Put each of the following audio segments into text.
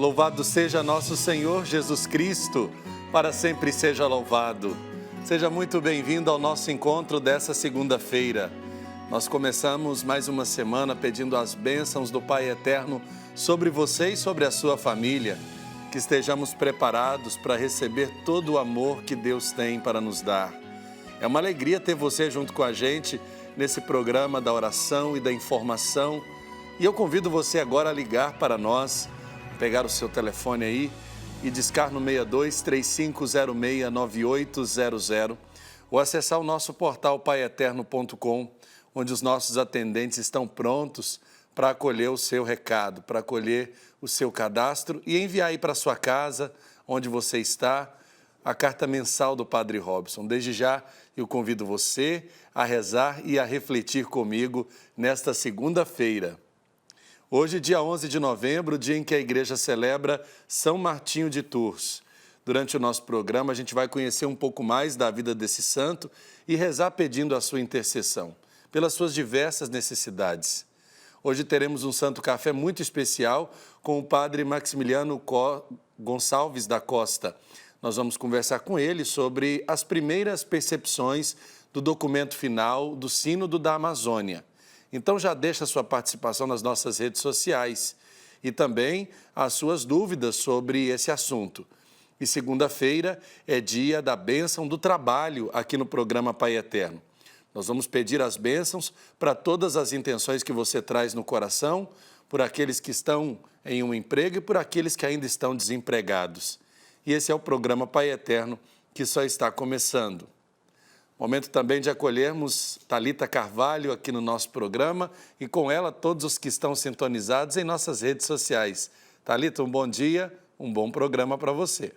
Louvado seja nosso Senhor Jesus Cristo, para sempre seja louvado. Seja muito bem-vindo ao nosso encontro dessa segunda-feira. Nós começamos mais uma semana pedindo as bênçãos do Pai Eterno sobre você e sobre a sua família. Que estejamos preparados para receber todo o amor que Deus tem para nos dar. É uma alegria ter você junto com a gente nesse programa da oração e da informação. E eu convido você agora a ligar para nós, pegar o seu telefone aí e discar no 62-3506-9800 ou acessar o nosso portal paieterno.com, onde os nossos atendentes estão prontos para acolher o seu recado, para acolher o seu cadastro e enviar aí para sua casa, onde você está, a carta mensal do Padre Robson. Desde já, eu convido você a rezar e a refletir comigo nesta segunda-feira. Hoje, dia 11 de novembro, dia em que a igreja celebra São Martinho de Tours. Durante o nosso programa, a gente vai conhecer um pouco mais da vida desse santo e rezar pedindo a sua intercessão, pelas suas diversas necessidades. Hoje teremos um santo café muito especial com o padre Maximiliano Gonçalves da Costa. Nós vamos conversar com ele sobre as primeiras percepções do documento final do Sínodo da Amazônia. Então já deixa a sua participação nas nossas redes sociais e também as suas dúvidas sobre esse assunto. E segunda-feira é dia da bênção do trabalho aqui no programa Pai Eterno. Nós vamos pedir as bênçãos para todas as intenções que você traz no coração, por aqueles que estão em um emprego e por aqueles que ainda estão desempregados. E esse é o programa Pai Eterno, que só está começando. Momento também de acolhermos Thalita Carvalho aqui no nosso programa e com ela todos os que estão sintonizados em nossas redes sociais. Thalita, um bom dia, um bom programa para você.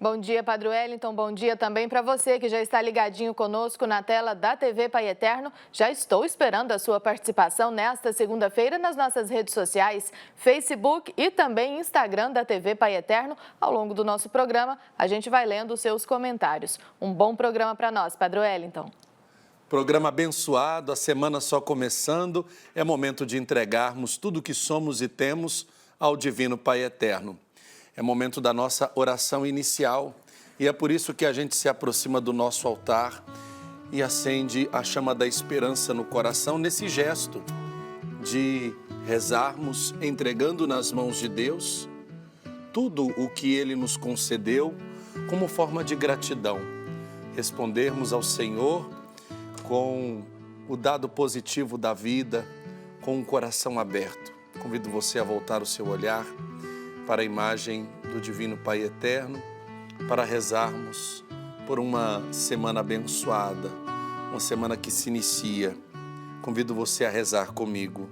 Bom dia, Padre Wellington. Bom dia também para você que já está ligadinho conosco na tela da TV Pai Eterno. Já estou esperando a sua participação nesta segunda-feira nas nossas redes sociais, Facebook e também Instagram da TV Pai Eterno. Ao longo do nosso programa, a gente vai lendo os seus comentários. Um bom programa para nós, Padre Wellington. Programa abençoado, a semana só começando. É momento de entregarmos tudo o que somos e temos ao Divino Pai Eterno. É momento da nossa oração inicial e é por isso que a gente se aproxima do nosso altar e acende a chama da esperança no coração nesse gesto de rezarmos entregando nas mãos de Deus tudo o que Ele nos concedeu como forma de gratidão. Respondermos ao Senhor com o dado positivo da vida, com um coração aberto. Convido você a voltar o seu olhar para a imagem do Divino Pai Eterno, para rezarmos por uma semana abençoada, uma semana que se inicia. Convido você a rezar comigo.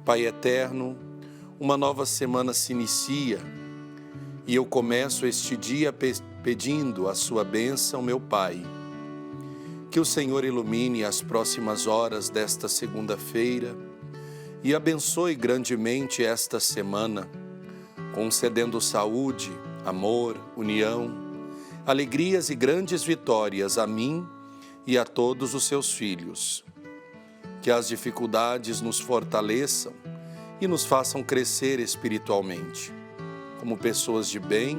Pai Eterno, uma nova semana se inicia e eu começo este dia pedindo a sua bênção, meu Pai. Que o Senhor ilumine as próximas horas desta segunda-feira e abençoe grandemente esta semana, concedendo saúde, amor, união, alegrias e grandes vitórias a mim e a todos os seus filhos. Que as dificuldades nos fortaleçam e nos façam crescer espiritualmente, como pessoas de bem,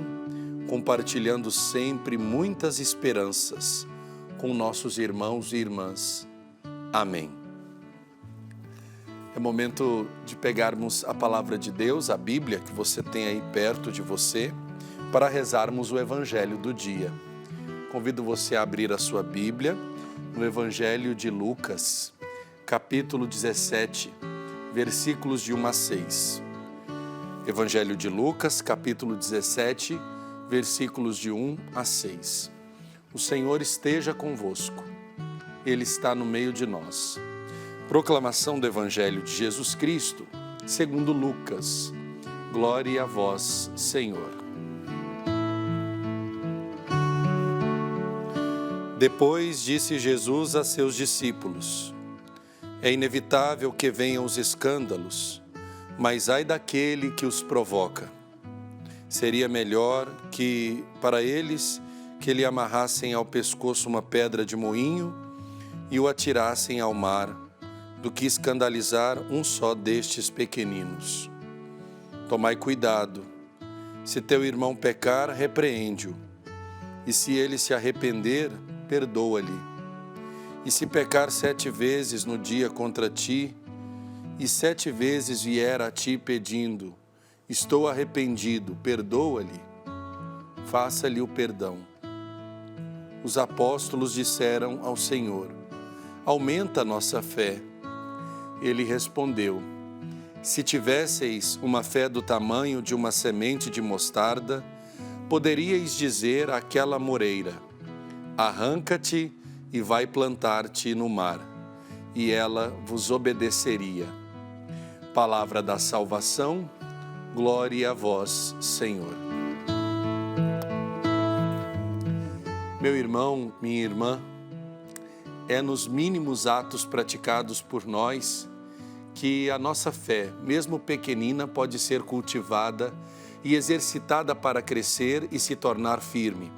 compartilhando sempre muitas esperanças com nossos irmãos e irmãs. Amém. É momento de pegarmos a palavra de Deus, a Bíblia, que você tem aí perto de você, para rezarmos o Evangelho do dia. Convido você a abrir a sua Bíblia no Evangelho de Lucas, capítulo 17, versículos de 1 a 6. Evangelho de Lucas, capítulo 17, versículos de 1 a 6. O Senhor esteja convosco, Ele está no meio de nós. Proclamação do Evangelho de Jesus Cristo, segundo Lucas. Glória a vós, Senhor. Depois disse Jesus a seus discípulos: é inevitável que venham os escândalos, mas ai daquele que os provoca. Seria melhor que, para eles, que lhe amarrassem ao pescoço uma pedra de moinho e o atirassem ao mar, do que escandalizar um só destes pequeninos. Tomai cuidado. Se teu irmão pecar, repreende-o. E se ele se arrepender, perdoa-lhe. E se pecar 7 vezes no dia contra ti, e 7 vezes vier a ti pedindo, estou arrependido, perdoa-lhe, faça-lhe o perdão. Os apóstolos disseram ao Senhor: aumenta a nossa fé. Ele respondeu: se tivesseis uma fé do tamanho de uma semente de mostarda, poderíeis dizer àquela moreira: arranca-te e vai plantar-te no mar, e ela vos obedeceria. Palavra da salvação, glória a vós, Senhor. Meu irmão, minha irmã, é nos mínimos atos praticados por nós que a nossa fé, mesmo pequenina, pode ser cultivada e exercitada para crescer e se tornar firme.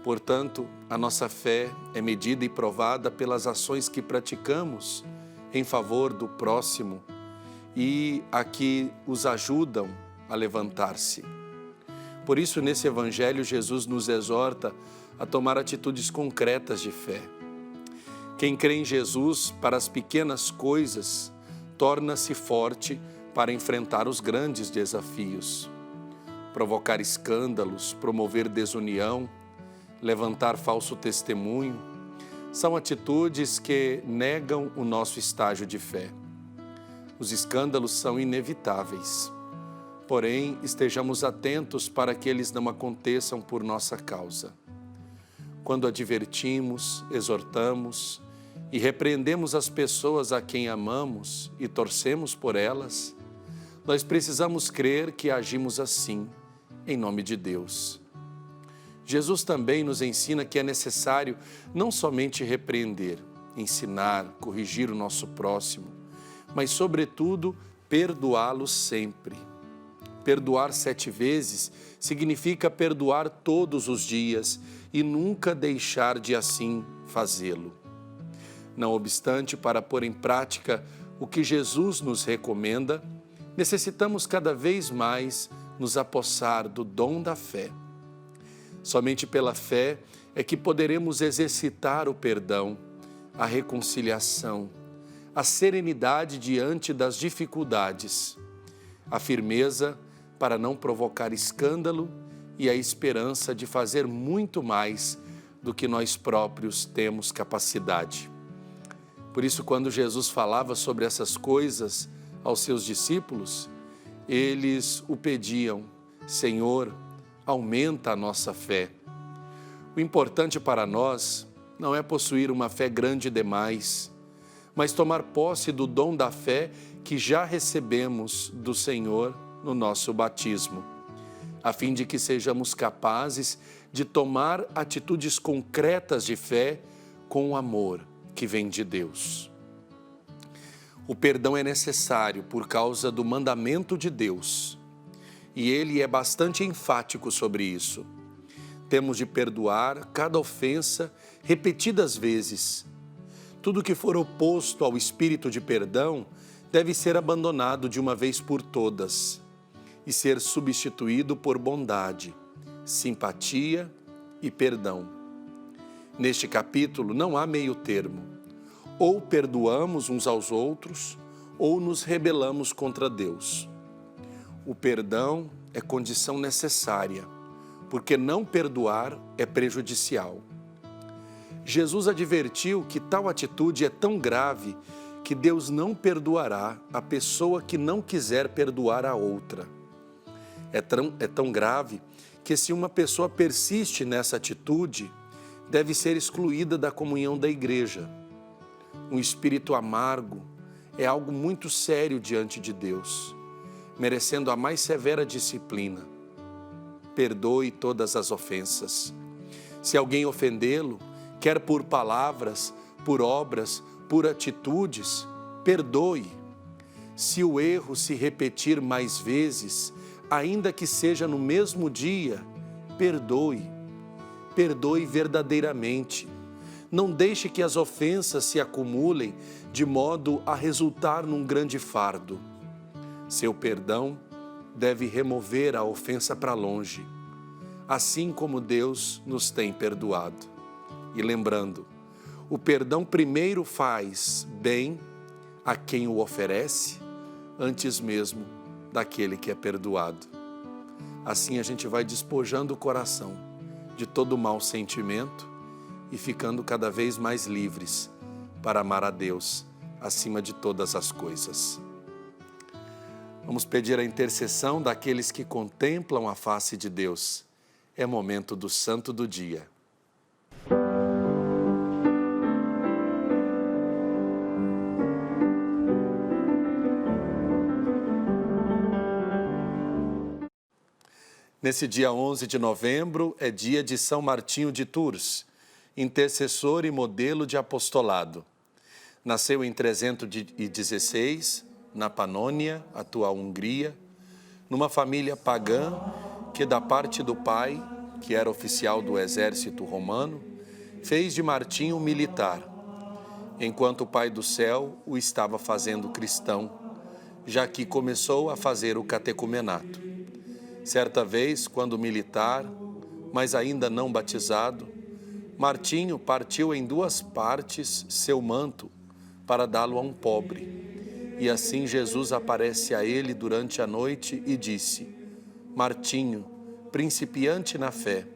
Portanto, a nossa fé é medida e provada pelas ações que praticamos em favor do próximo e a que os ajudam a levantar-se. Por isso, nesse Evangelho, Jesus nos exorta a tomar atitudes concretas de fé. Quem crê em Jesus para as pequenas coisas, torna-se forte para enfrentar os grandes desafios. Provocar escândalos, promover desunião, levantar falso testemunho, são atitudes que negam o nosso estágio de fé. Os escândalos são inevitáveis, porém estejamos atentos para que eles não aconteçam por nossa causa. Quando advertimos, exortamos e repreendemos as pessoas a quem amamos e torcemos por elas, nós precisamos crer que agimos assim, em nome de Deus. Jesus também nos ensina que é necessário não somente repreender, ensinar, corrigir o nosso próximo, mas, sobretudo, perdoá-lo sempre. Perdoar 7 vezes significa perdoar todos os dias e nunca deixar de assim fazê-lo. Não obstante, para pôr em prática o que Jesus nos recomenda, necessitamos cada vez mais nos apossar do dom da fé. Somente pela fé é que poderemos exercitar o perdão, a reconciliação, a serenidade diante das dificuldades, a firmeza para não provocar escândalo e a esperança de fazer muito mais do que nós próprios temos capacidade. Por isso, quando Jesus falava sobre essas coisas aos seus discípulos, eles o pediam: Senhor, aumenta a nossa fé. O importante para nós não é possuir uma fé grande demais, mas tomar posse do dom da fé que já recebemos do Senhor no nosso batismo, a fim de que sejamos capazes de tomar atitudes concretas de fé com o amor que vem de Deus. O perdão é necessário por causa do mandamento de Deus, e ele é bastante enfático sobre isso. Temos de perdoar cada ofensa repetidas vezes. Tudo que for oposto ao espírito de perdão deve ser abandonado de uma vez por todas e ser substituído por bondade, simpatia e perdão. Neste capítulo não há meio termo. Ou perdoamos uns aos outros, ou nos rebelamos contra Deus. O perdão é condição necessária, porque não perdoar é prejudicial. Jesus advertiu que tal atitude é tão grave que Deus não perdoará a pessoa que não quiser perdoar a outra. É tão grave que, se uma pessoa persiste nessa atitude, deve ser excluída da comunhão da igreja. Um espírito amargo é algo muito sério diante de Deus, merecendo a mais severa disciplina. Perdoe todas as ofensas. Se alguém ofendê-lo, quer por palavras, por obras, por atitudes, perdoe. Se o erro se repetir mais vezes, ainda que seja no mesmo dia, perdoe. Perdoe verdadeiramente. Não deixe que as ofensas se acumulem de modo a resultar num grande fardo. Seu perdão deve remover a ofensa para longe, assim como Deus nos tem perdoado. E lembrando, o perdão primeiro faz bem a quem o oferece, antes mesmo daquele que é perdoado. Assim a gente vai despojando o coração de todo mau sentimento e ficando cada vez mais livres para amar a Deus acima de todas as coisas. Vamos pedir a intercessão daqueles que contemplam a face de Deus. É momento do Santo do Dia. Nesse dia 11 de novembro é dia de São Martinho de Tours, intercessor e modelo de apostolado. Nasceu em 316, na Panônia, atual Hungria, numa família pagã que, da parte do pai, que era oficial do exército romano, fez de Martinho um militar, enquanto o Pai do Céu o estava fazendo cristão, já que começou a fazer o catecumenato. Certa vez, quando militar, mas ainda não batizado, Martinho partiu em duas partes seu manto para dá-lo a um pobre. E assim Jesus aparece a ele durante a noite e disse: Martinho, principiante na fé,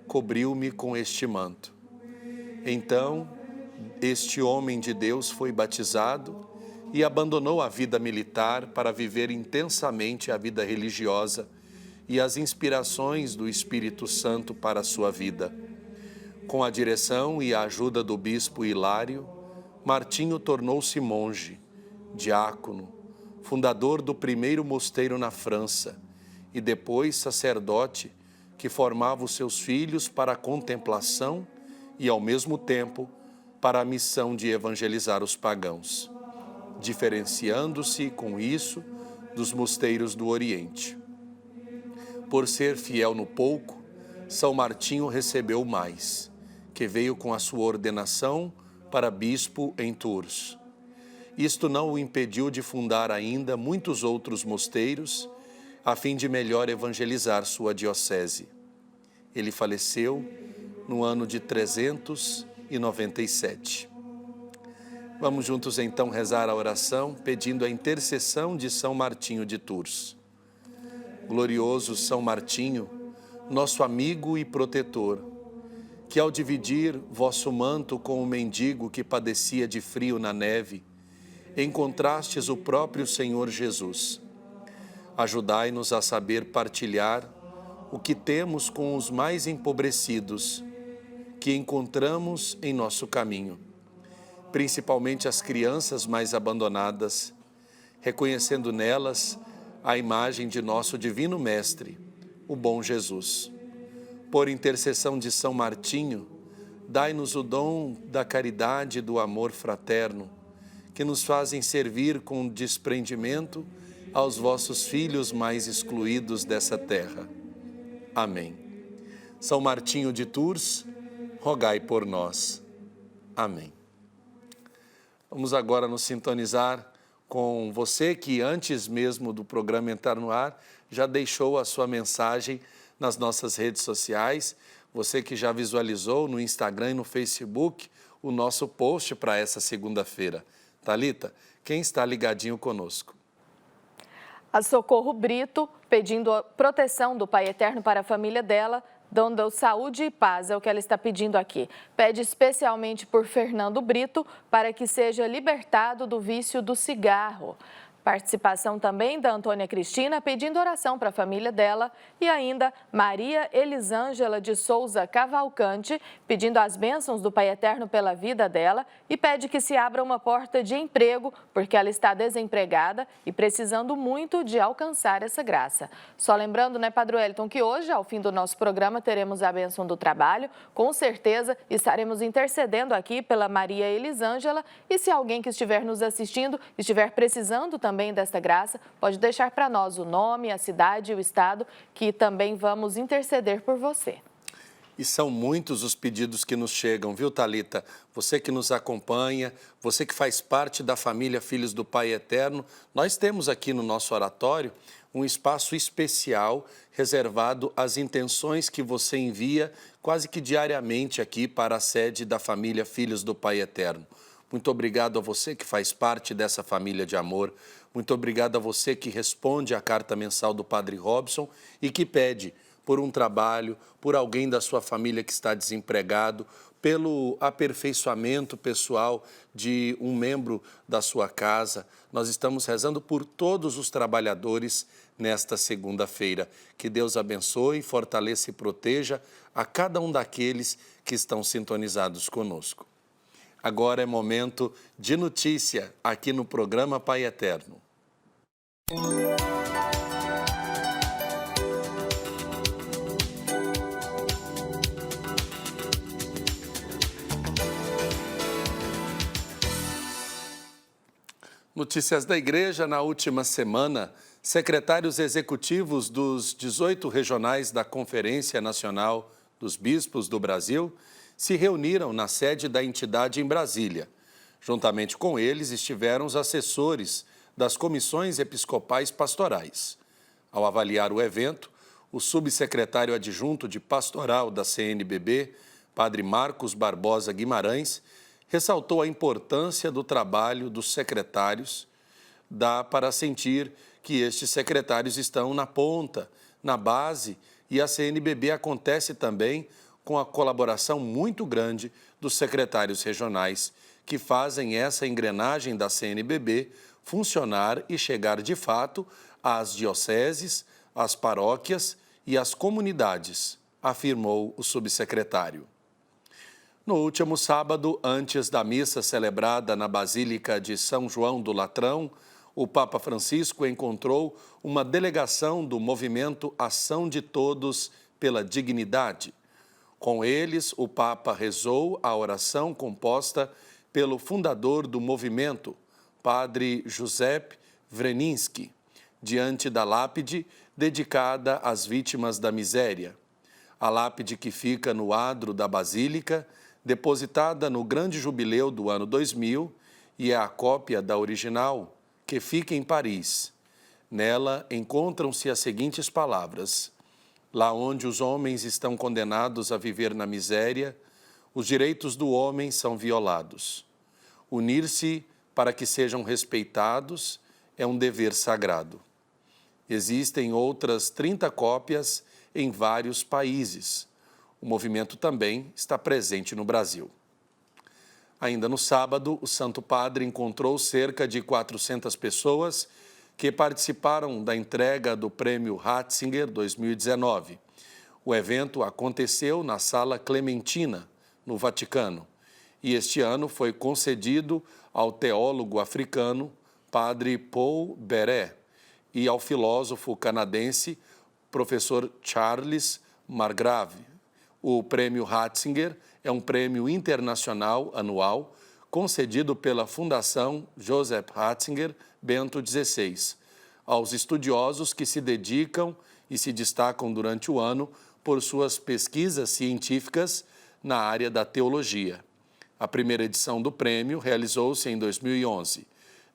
cobriu-me com este manto. Então, este homem de Deus foi batizado e abandonou a vida militar para viver intensamente a vida religiosa e as inspirações do Espírito Santo para a sua vida. Com a direção e a ajuda do bispo Hilário, Martinho tornou-se monge, diácono, fundador do primeiro mosteiro na França e depois sacerdote que formava os seus filhos para a contemplação e, ao mesmo tempo, para a missão de evangelizar os pagãos, diferenciando-se com isso dos mosteiros do Oriente. Por ser fiel no pouco, São Martinho recebeu mais, que veio com a sua ordenação para bispo em Tours. Isto não o impediu de fundar ainda muitos outros mosteiros, a fim de melhor evangelizar sua diocese. Ele faleceu no ano de 397. Vamos juntos então rezar a oração, pedindo a intercessão de São Martinho de Tours. Glorioso São Martinho, nosso amigo e protetor, que ao dividir vosso manto com o mendigo que padecia de frio na neve, encontrastes o próprio Senhor Jesus. Ajudai-nos a saber partilhar o que temos com os mais empobrecidos, que encontramos em nosso caminho, principalmente as crianças mais abandonadas, reconhecendo nelas a imagem de nosso Divino Mestre, o bom Jesus. Por intercessão de São Martinho, dai-nos o dom da caridade e do amor fraterno, que nos fazem servir com desprendimento aos vossos filhos mais excluídos dessa terra. Amém. São Martinho de Tours, rogai por nós. Amém. Vamos agora nos sintonizar com você que antes mesmo do programa entrar no ar, já deixou a sua mensagem nas nossas redes sociais, você que já visualizou no Instagram e no Facebook o nosso post para essa segunda-feira. Thalita, quem está ligadinho conosco? A Socorro Brito, pedindo a proteção do Pai Eterno para a família dela, dando saúde e paz, é o que ela está pedindo aqui. Pede especialmente por Fernando Brito, para que seja libertado do vício do cigarro. Participação também da Antônia Cristina, pedindo oração para a família dela. E ainda Maria Elisângela de Souza Cavalcante, pedindo as bênçãos do Pai Eterno pela vida dela e pede que se abra uma porta de emprego, porque ela está desempregada e precisando muito de alcançar essa graça. Só lembrando, né, Padre Wellington, que hoje, ao fim do nosso programa, teremos a bênção do trabalho. Com certeza estaremos intercedendo aqui pela Maria Elisângela e se alguém que estiver nos assistindo estiver precisando também desta graça, pode deixar para nós o nome, a cidade e o estado, que também vamos interceder por você. E são muitos os pedidos que nos chegam, viu, Thalita? Você que nos acompanha, você que faz parte da família Filhos do Pai Eterno, nós temos aqui no nosso oratório um espaço especial reservado às intenções que você envia quase que diariamente aqui para a sede da família Filhos do Pai Eterno. Muito obrigado a você que faz parte dessa família de amor. Muito obrigado a você que responde à carta mensal do Padre Robson e que pede por um trabalho, por alguém da sua família que está desempregado, pelo aperfeiçoamento pessoal de um membro da sua casa. Nós estamos rezando por todos os trabalhadores nesta segunda-feira. Que Deus abençoe, fortaleça e proteja a cada um daqueles que estão sintonizados conosco. Agora é momento de notícia aqui no programa Pai Eterno. Notícias da Igreja. Na última semana, secretários executivos dos 18 regionais da Conferência Nacional dos Bispos do Brasil se reuniram na sede da entidade em Brasília. Juntamente com eles estiveram os assessores das comissões episcopais pastorais. Ao avaliar o evento, o subsecretário adjunto de pastoral da CNBB, Padre Marcos Barbosa Guimarães, ressaltou a importância do trabalho dos secretários. Dá para sentir que estes secretários estão na ponta, na base, e a CNBB acontece também com a colaboração muito grande dos secretários regionais, que fazem essa engrenagem da CNBB funcionar e chegar de fato às dioceses, às paróquias e às comunidades, afirmou o subsecretário. No último sábado, antes da missa celebrada na Basílica de São João do Latrão, o Papa Francisco encontrou uma delegação do movimento Ação de Todos pela Dignidade. Com eles, o Papa rezou a oração composta pelo fundador do movimento, Padre Giuseppe Vreninski, diante da lápide dedicada às vítimas da miséria. A lápide que fica no adro da Basílica, depositada no grande jubileu do ano 2000, e é a cópia da original, que fica em Paris. Nela encontram-se as seguintes palavras: lá onde os homens estão condenados a viver na miséria, os direitos do homem são violados. Unir-se para que sejam respeitados é um dever sagrado. Existem outras 30 cópias em vários países. O movimento também está presente no Brasil. Ainda no sábado, o Santo Padre encontrou cerca de 400 pessoas que participaram da entrega do Prêmio Ratzinger 2019. O evento aconteceu na Sala Clementina, no Vaticano, e este ano foi concedido ao teólogo africano Padre Paul Beret e ao filósofo canadense professor Charles Margrave. O Prêmio Ratzinger é um prêmio internacional anual concedido pela Fundação Joseph Ratzinger Bento XVI aos estudiosos que se dedicam e se destacam durante o ano por suas pesquisas científicas na área da teologia. A primeira edição do prêmio realizou-se em 2011.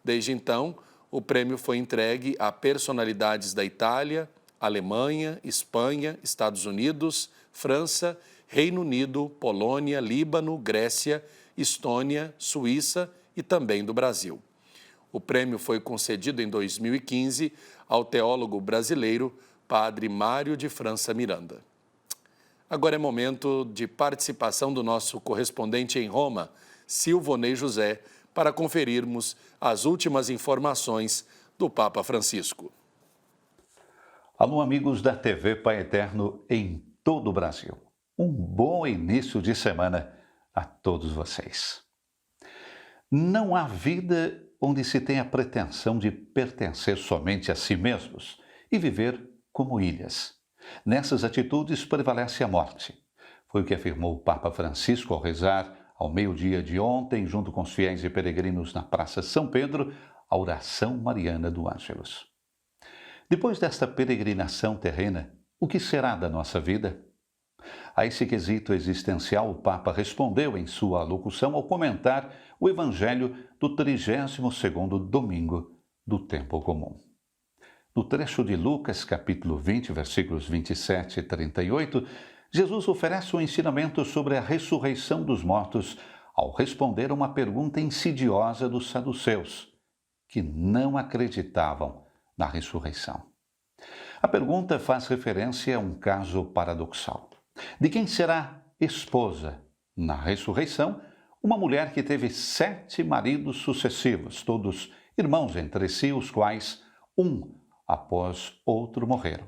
Desde então, o prêmio foi entregue a personalidades da Itália, Alemanha, Espanha, Estados Unidos, França, Reino Unido, Polônia, Líbano, Grécia, Estônia, Suíça e também do Brasil. O prêmio foi concedido em 2015 ao teólogo brasileiro Padre Mário de França Miranda. Agora é momento de participação do nosso correspondente em Roma, Silvonei José, para conferirmos as últimas informações do Papa Francisco. Alô, amigos da TV Pai Eterno em todo o Brasil. Um bom início de semana a todos vocês. Não há vida onde se tenha a pretensão de pertencer somente a si mesmos e viver como ilhas. Nessas atitudes prevalece a morte. Foi o que afirmou o Papa Francisco ao rezar, ao meio-dia de ontem, junto com os fiéis e peregrinos na Praça São Pedro, a oração mariana do Ângelus. Depois desta peregrinação terrena, o que será da nossa vida? A esse quesito existencial, o Papa respondeu em sua alocução ao comentar o Evangelho do 32º domingo do tempo comum. No trecho de Lucas, capítulo 20, versículos 27 e 38, Jesus oferece um ensinamento sobre a ressurreição dos mortos ao responder a uma pergunta insidiosa dos saduceus, que não acreditavam na ressurreição. A pergunta faz referência a um caso paradoxal. De quem será esposa na ressurreição uma mulher que teve 7 maridos sucessivos, todos irmãos entre si, os quais, um após outro, morreram?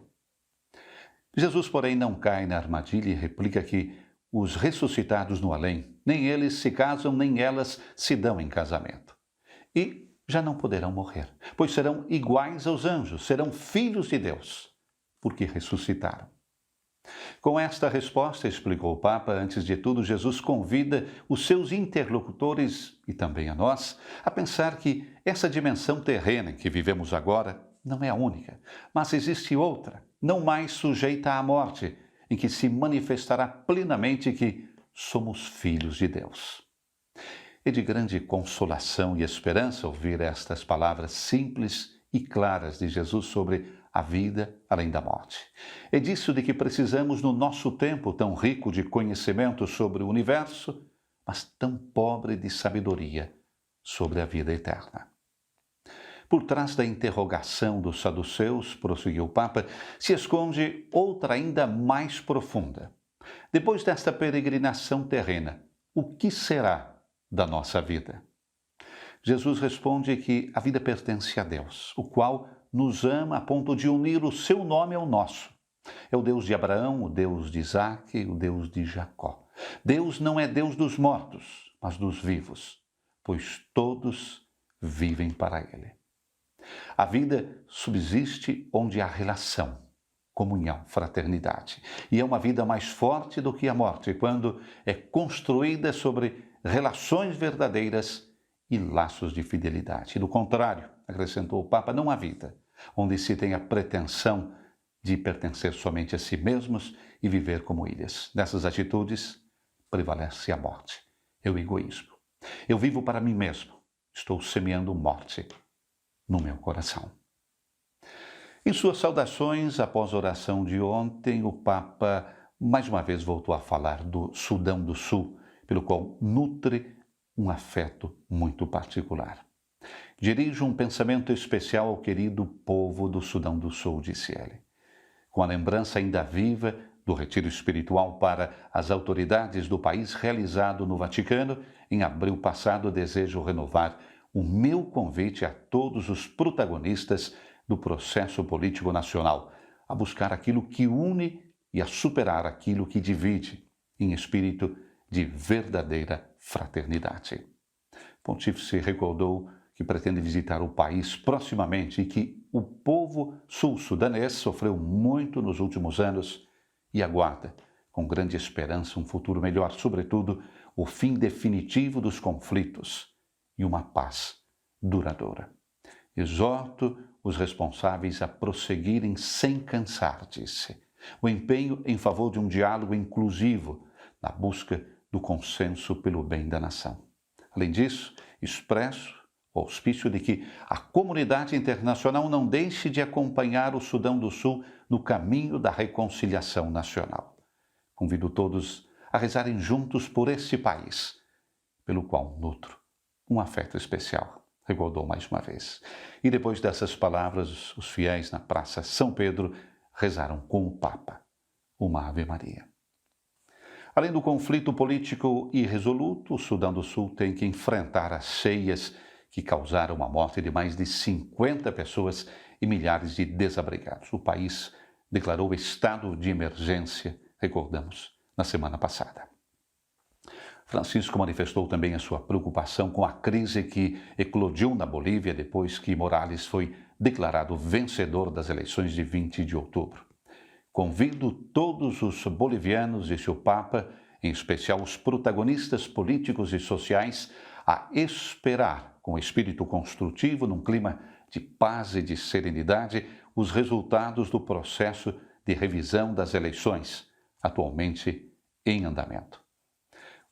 Jesus, porém, não cai na armadilha e replica que os ressuscitados no além, nem eles se casam, nem elas se dão em casamento. E já não poderão morrer, pois serão iguais aos anjos, serão filhos de Deus, porque ressuscitaram. Com esta resposta, explicou o Papa, antes de tudo, Jesus convida os seus interlocutores, e também a nós, a pensar que essa dimensão terrena em que vivemos agora não é a única, mas existe outra, não mais sujeita à morte, em que se manifestará plenamente que somos filhos de Deus. É de grande consolação e esperança ouvir estas palavras simples e claras de Jesus sobre a vida além da morte. É disso de que precisamos no nosso tempo tão rico de conhecimento sobre o universo, mas tão pobre de sabedoria sobre a vida eterna. Por trás da interrogação dos saduceus, prosseguiu o Papa, se esconde outra ainda mais profunda. Depois desta peregrinação terrena, o que será da nossa vida? Jesus responde que a vida pertence a Deus, o qual nos ama a ponto de unir o seu nome ao nosso. É o Deus de Abraão, o Deus de Isaque, o Deus de Jacó. Deus não é Deus dos mortos, mas dos vivos, pois todos vivem para Ele. A vida subsiste onde há relação, comunhão, fraternidade. E é uma vida mais forte do que a morte, quando é construída sobre relações verdadeiras e laços de fidelidade. Do contrário, acrescentou o Papa, não há vida onde se tem a pretensão de pertencer somente a si mesmos e viver como ilhas. Nessas atitudes prevalece a morte, é o egoísmo. Eu vivo para mim mesmo, estou semeando morte no meu coração. Em suas saudações, após a oração de ontem, o Papa mais uma vez voltou a falar do Sudão do Sul, pelo qual nutre um afeto muito particular. Dirijo um pensamento especial ao querido povo do Sudão do Sul, disse ele. Com a lembrança ainda viva do retiro espiritual para as autoridades do país realizado no Vaticano, em abril passado, desejo renovar o meu convite a todos os protagonistas do processo político nacional, a buscar aquilo que une e a superar aquilo que divide, em espírito de verdadeira fraternidade. O Pontífice recordou que pretende visitar o país proximamente e que o povo sul-sudanês sofreu muito nos últimos anos e aguarda, com grande esperança, um futuro melhor, sobretudo o fim definitivo dos conflitos e uma paz duradoura. Exorto os responsáveis a prosseguirem sem cansar, disse, o empenho em favor de um diálogo inclusivo na busca do consenso pelo bem da nação. Além disso, expresso o auspício de que a comunidade internacional não deixe de acompanhar o Sudão do Sul no caminho da reconciliação nacional. Convido todos a rezarem juntos por esse país, pelo qual nutro um afeto especial, recordou mais uma vez. E depois dessas palavras, os fiéis na Praça São Pedro rezaram com o Papa uma Ave Maria. Além do conflito político irresoluto, o Sudão do Sul tem que enfrentar as cheias que causaram a morte de mais de 50 pessoas e milhares de desabrigados. O país declarou estado de emergência, recordamos, na semana passada. Francisco manifestou também a sua preocupação com a crise que eclodiu na Bolívia depois que Morales foi declarado vencedor das eleições de 20 de outubro. Convido todos os bolivianos, disse o Papa, em especial os protagonistas políticos e sociais, a esperar com espírito construtivo, num clima de paz e de serenidade, os resultados do processo de revisão das eleições, atualmente em andamento.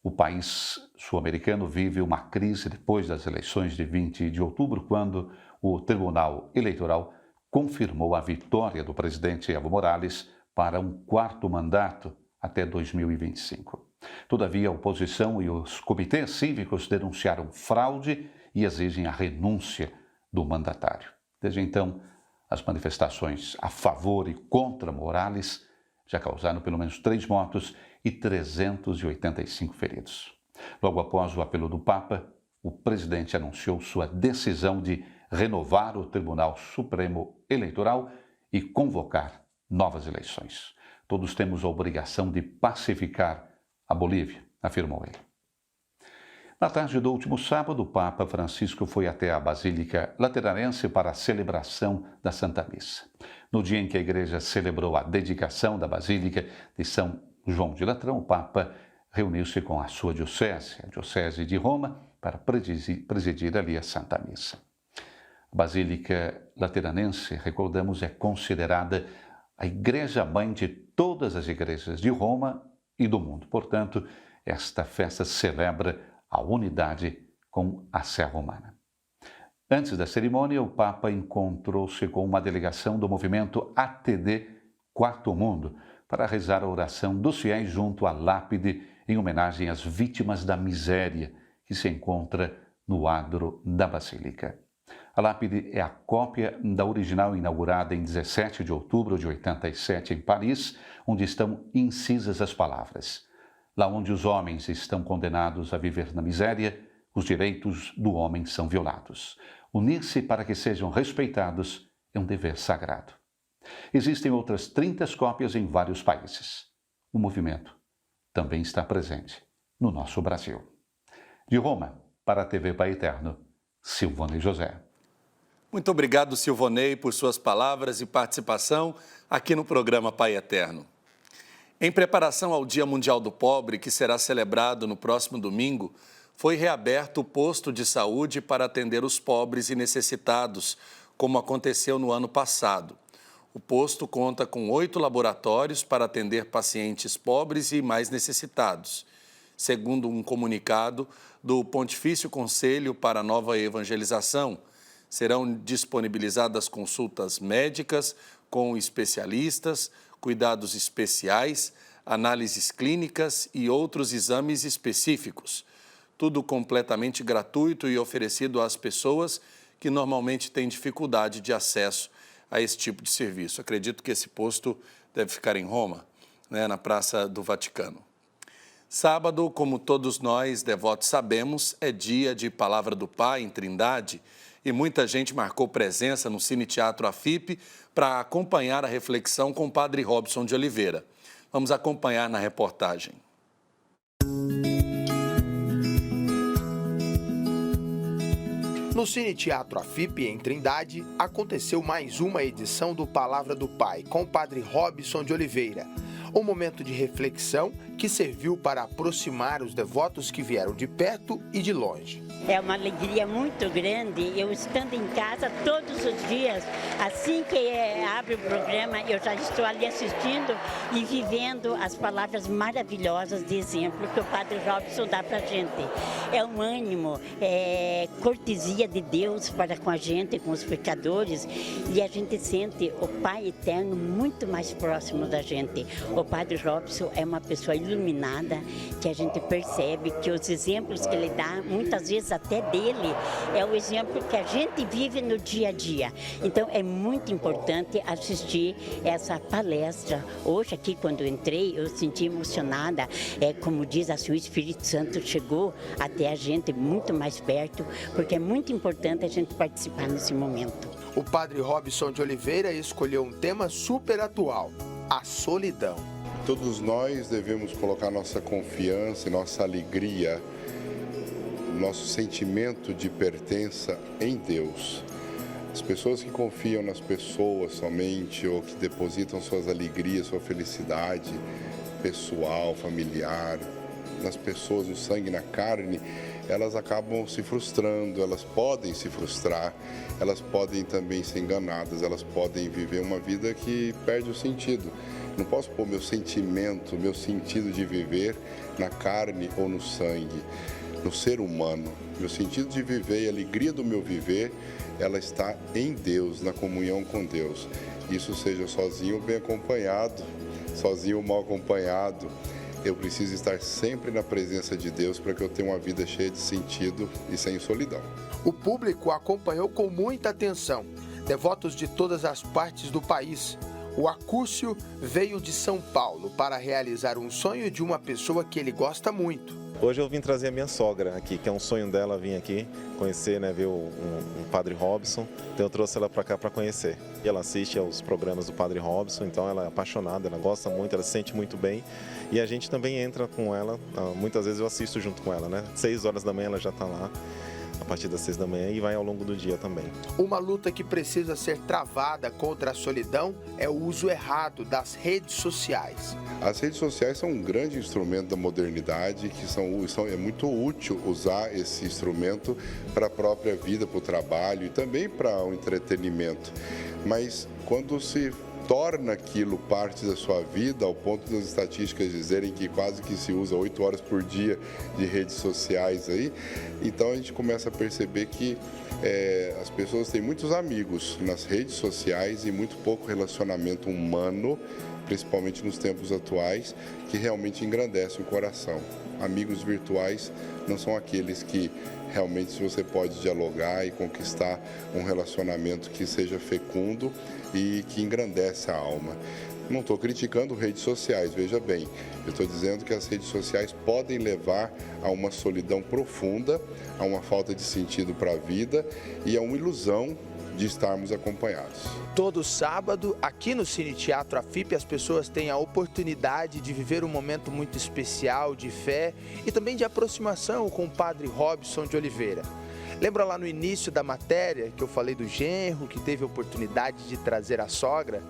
O país sul-americano vive uma crise depois das eleições de 20 de outubro, quando o Tribunal Eleitoral confirmou a vitória do presidente Evo Morales para um quarto mandato até 2025. Todavia, a oposição e os comitês cívicos denunciaram fraude e exigem a renúncia do mandatário. Desde então, as manifestações a favor e contra Morales já causaram pelo menos 3 mortos e 385 feridos. Logo após o apelo do Papa, o presidente anunciou sua decisão de renovar o Tribunal Supremo Eleitoral e convocar novas eleições. Todos temos a obrigação de pacificar a Bolívia, afirmou ele. Na tarde do último sábado, o Papa Francisco foi até a Basílica Lateranense para a celebração da Santa Missa. No dia em que a Igreja celebrou a dedicação da Basílica de São João de Latrão, o Papa reuniu-se com a sua diocese, a Diocese de Roma, para presidir ali a Santa Missa. A Basílica Lateranense, recordamos, é considerada a igreja-mãe de todas as igrejas de Roma e do mundo. Portanto, esta festa celebra a unidade com a Sé Romana. Antes da cerimônia, o Papa encontrou-se com uma delegação do movimento ATD Quarto Mundo para rezar a oração dos fiéis junto à lápide em homenagem às vítimas da miséria que se encontra no adro da Basílica. A lápide é a cópia da original inaugurada em 17 de outubro de 87 em Paris, onde estão incisas as palavras: lá onde os homens estão condenados a viver na miséria, os direitos do homem são violados. Unir-se para que sejam respeitados é um dever sagrado. Existem outras 30 cópias em vários países. O movimento também está presente no nosso Brasil. De Roma, para a TV Pai Eterno, Silvonei José. Muito obrigado, Silvonei, por suas palavras e participação aqui no programa Pai Eterno. Em preparação ao Dia Mundial do Pobre, que será celebrado no próximo domingo, foi reaberto o posto de saúde para atender os pobres e necessitados, como aconteceu no ano passado. O posto conta com 8 laboratórios para atender pacientes pobres e mais necessitados. Segundo um comunicado do Pontifício Conselho para a Nova Evangelização, serão disponibilizadas consultas médicas com especialistas, cuidados especiais, análises clínicas e outros exames específicos. Tudo completamente gratuito e oferecido às pessoas que normalmente têm dificuldade de acesso a esse tipo de serviço. Acredito que esse posto deve ficar em Roma, na Praça do Vaticano. Sábado, como todos nós devotos sabemos, é dia de Palavra do Pai em Trindade e muita gente marcou presença no Cine Teatro AFIP para acompanhar a reflexão com o Padre Robson de Oliveira. Vamos acompanhar na reportagem. No Cine Teatro AFIP, em Trindade, aconteceu mais uma edição do Palavra do Pai com o Padre Robson de Oliveira. Um momento de reflexão que serviu para aproximar os devotos que vieram de perto e de longe. É uma alegria muito grande, eu estando em casa todos os dias, assim que abre o programa, eu já estou ali assistindo e vivendo as palavras maravilhosas de exemplo que o Padre Robson dá para a gente. É um ânimo, é cortesia de Deus para com a gente, com os pecadores, e a gente sente o Pai Eterno muito mais próximo da gente. O Padre Robson é uma pessoa iluminada, que a gente percebe que os exemplos que ele dá, muitas vezes até dele, é o exemplo que a gente vive no dia a dia. Então é muito importante assistir essa palestra. Hoje aqui, quando eu entrei, eu senti emocionada. Como diz assim, o Espírito Santo chegou até a gente muito mais perto, porque é muito importante a gente participar nesse momento. O Padre Robson de Oliveira escolheu um tema super atual: a solidão. Todos nós devemos colocar nossa confiança e nossa alegria, nosso sentimento de pertença em Deus. As pessoas que confiam nas pessoas somente ou que depositam suas alegrias, sua felicidade pessoal, familiar, nas pessoas, no sangue, na carne, elas acabam se frustrando, elas podem se frustrar, elas podem também ser enganadas, elas podem viver uma vida que perde o sentido. Não posso pôr meu sentimento, meu sentido de viver na carne ou no sangue. no ser humano. Meu sentido de viver e a alegria do meu viver, ela está em Deus, na comunhão com Deus. Isso seja sozinho ou bem acompanhado, sozinho ou mal acompanhado. Eu preciso estar sempre na presença de Deus para que eu tenha uma vida cheia de sentido e sem solidão. O público acompanhou com muita atenção. Devotos de todas as partes do país. O Acúcio veio de São Paulo para realizar um sonho de uma pessoa que ele gosta muito. Hoje eu vim trazer a minha sogra aqui, que é um sonho dela vir aqui conhecer, né, ver um Padre Robson. Então eu trouxe ela para cá para conhecer. E ela assiste aos programas do Padre Robson, então ela é apaixonada, ela gosta muito, ela se sente muito bem. E a gente também entra com ela, muitas vezes eu assisto junto com ela, né? 6 horas da manhã ela já está lá, a partir das 6 da manhã, e vai ao longo do dia também. Uma luta que precisa ser travada contra a solidão é o uso errado das redes sociais. As redes sociais são um grande instrumento da modernidade, é muito útil usar esse instrumento para a própria vida, para o trabalho e também para o entretenimento. Mas quando se torna aquilo parte da sua vida, ao ponto das estatísticas dizerem que quase que se usa 8 horas por dia de redes sociais aí, então a gente começa a perceber que as pessoas têm muitos amigos nas redes sociais e muito pouco relacionamento humano, principalmente nos tempos atuais, que realmente engrandece o coração. Amigos virtuais não são aqueles que realmente você pode dialogar e conquistar um relacionamento que seja fecundo e que engrandece a alma. Não estou criticando redes sociais, veja bem, eu estou dizendo que as redes sociais podem levar a uma solidão profunda, a uma falta de sentido para a vida e a uma ilusão de estarmos acompanhados. Todo sábado, aqui no Cine Teatro AFIP, as pessoas têm a oportunidade de viver um momento muito especial de fé e também de aproximação com o Padre Robson de Oliveira. Lembra lá no início da matéria que eu falei do genro, que teve a oportunidade de trazer a sogra?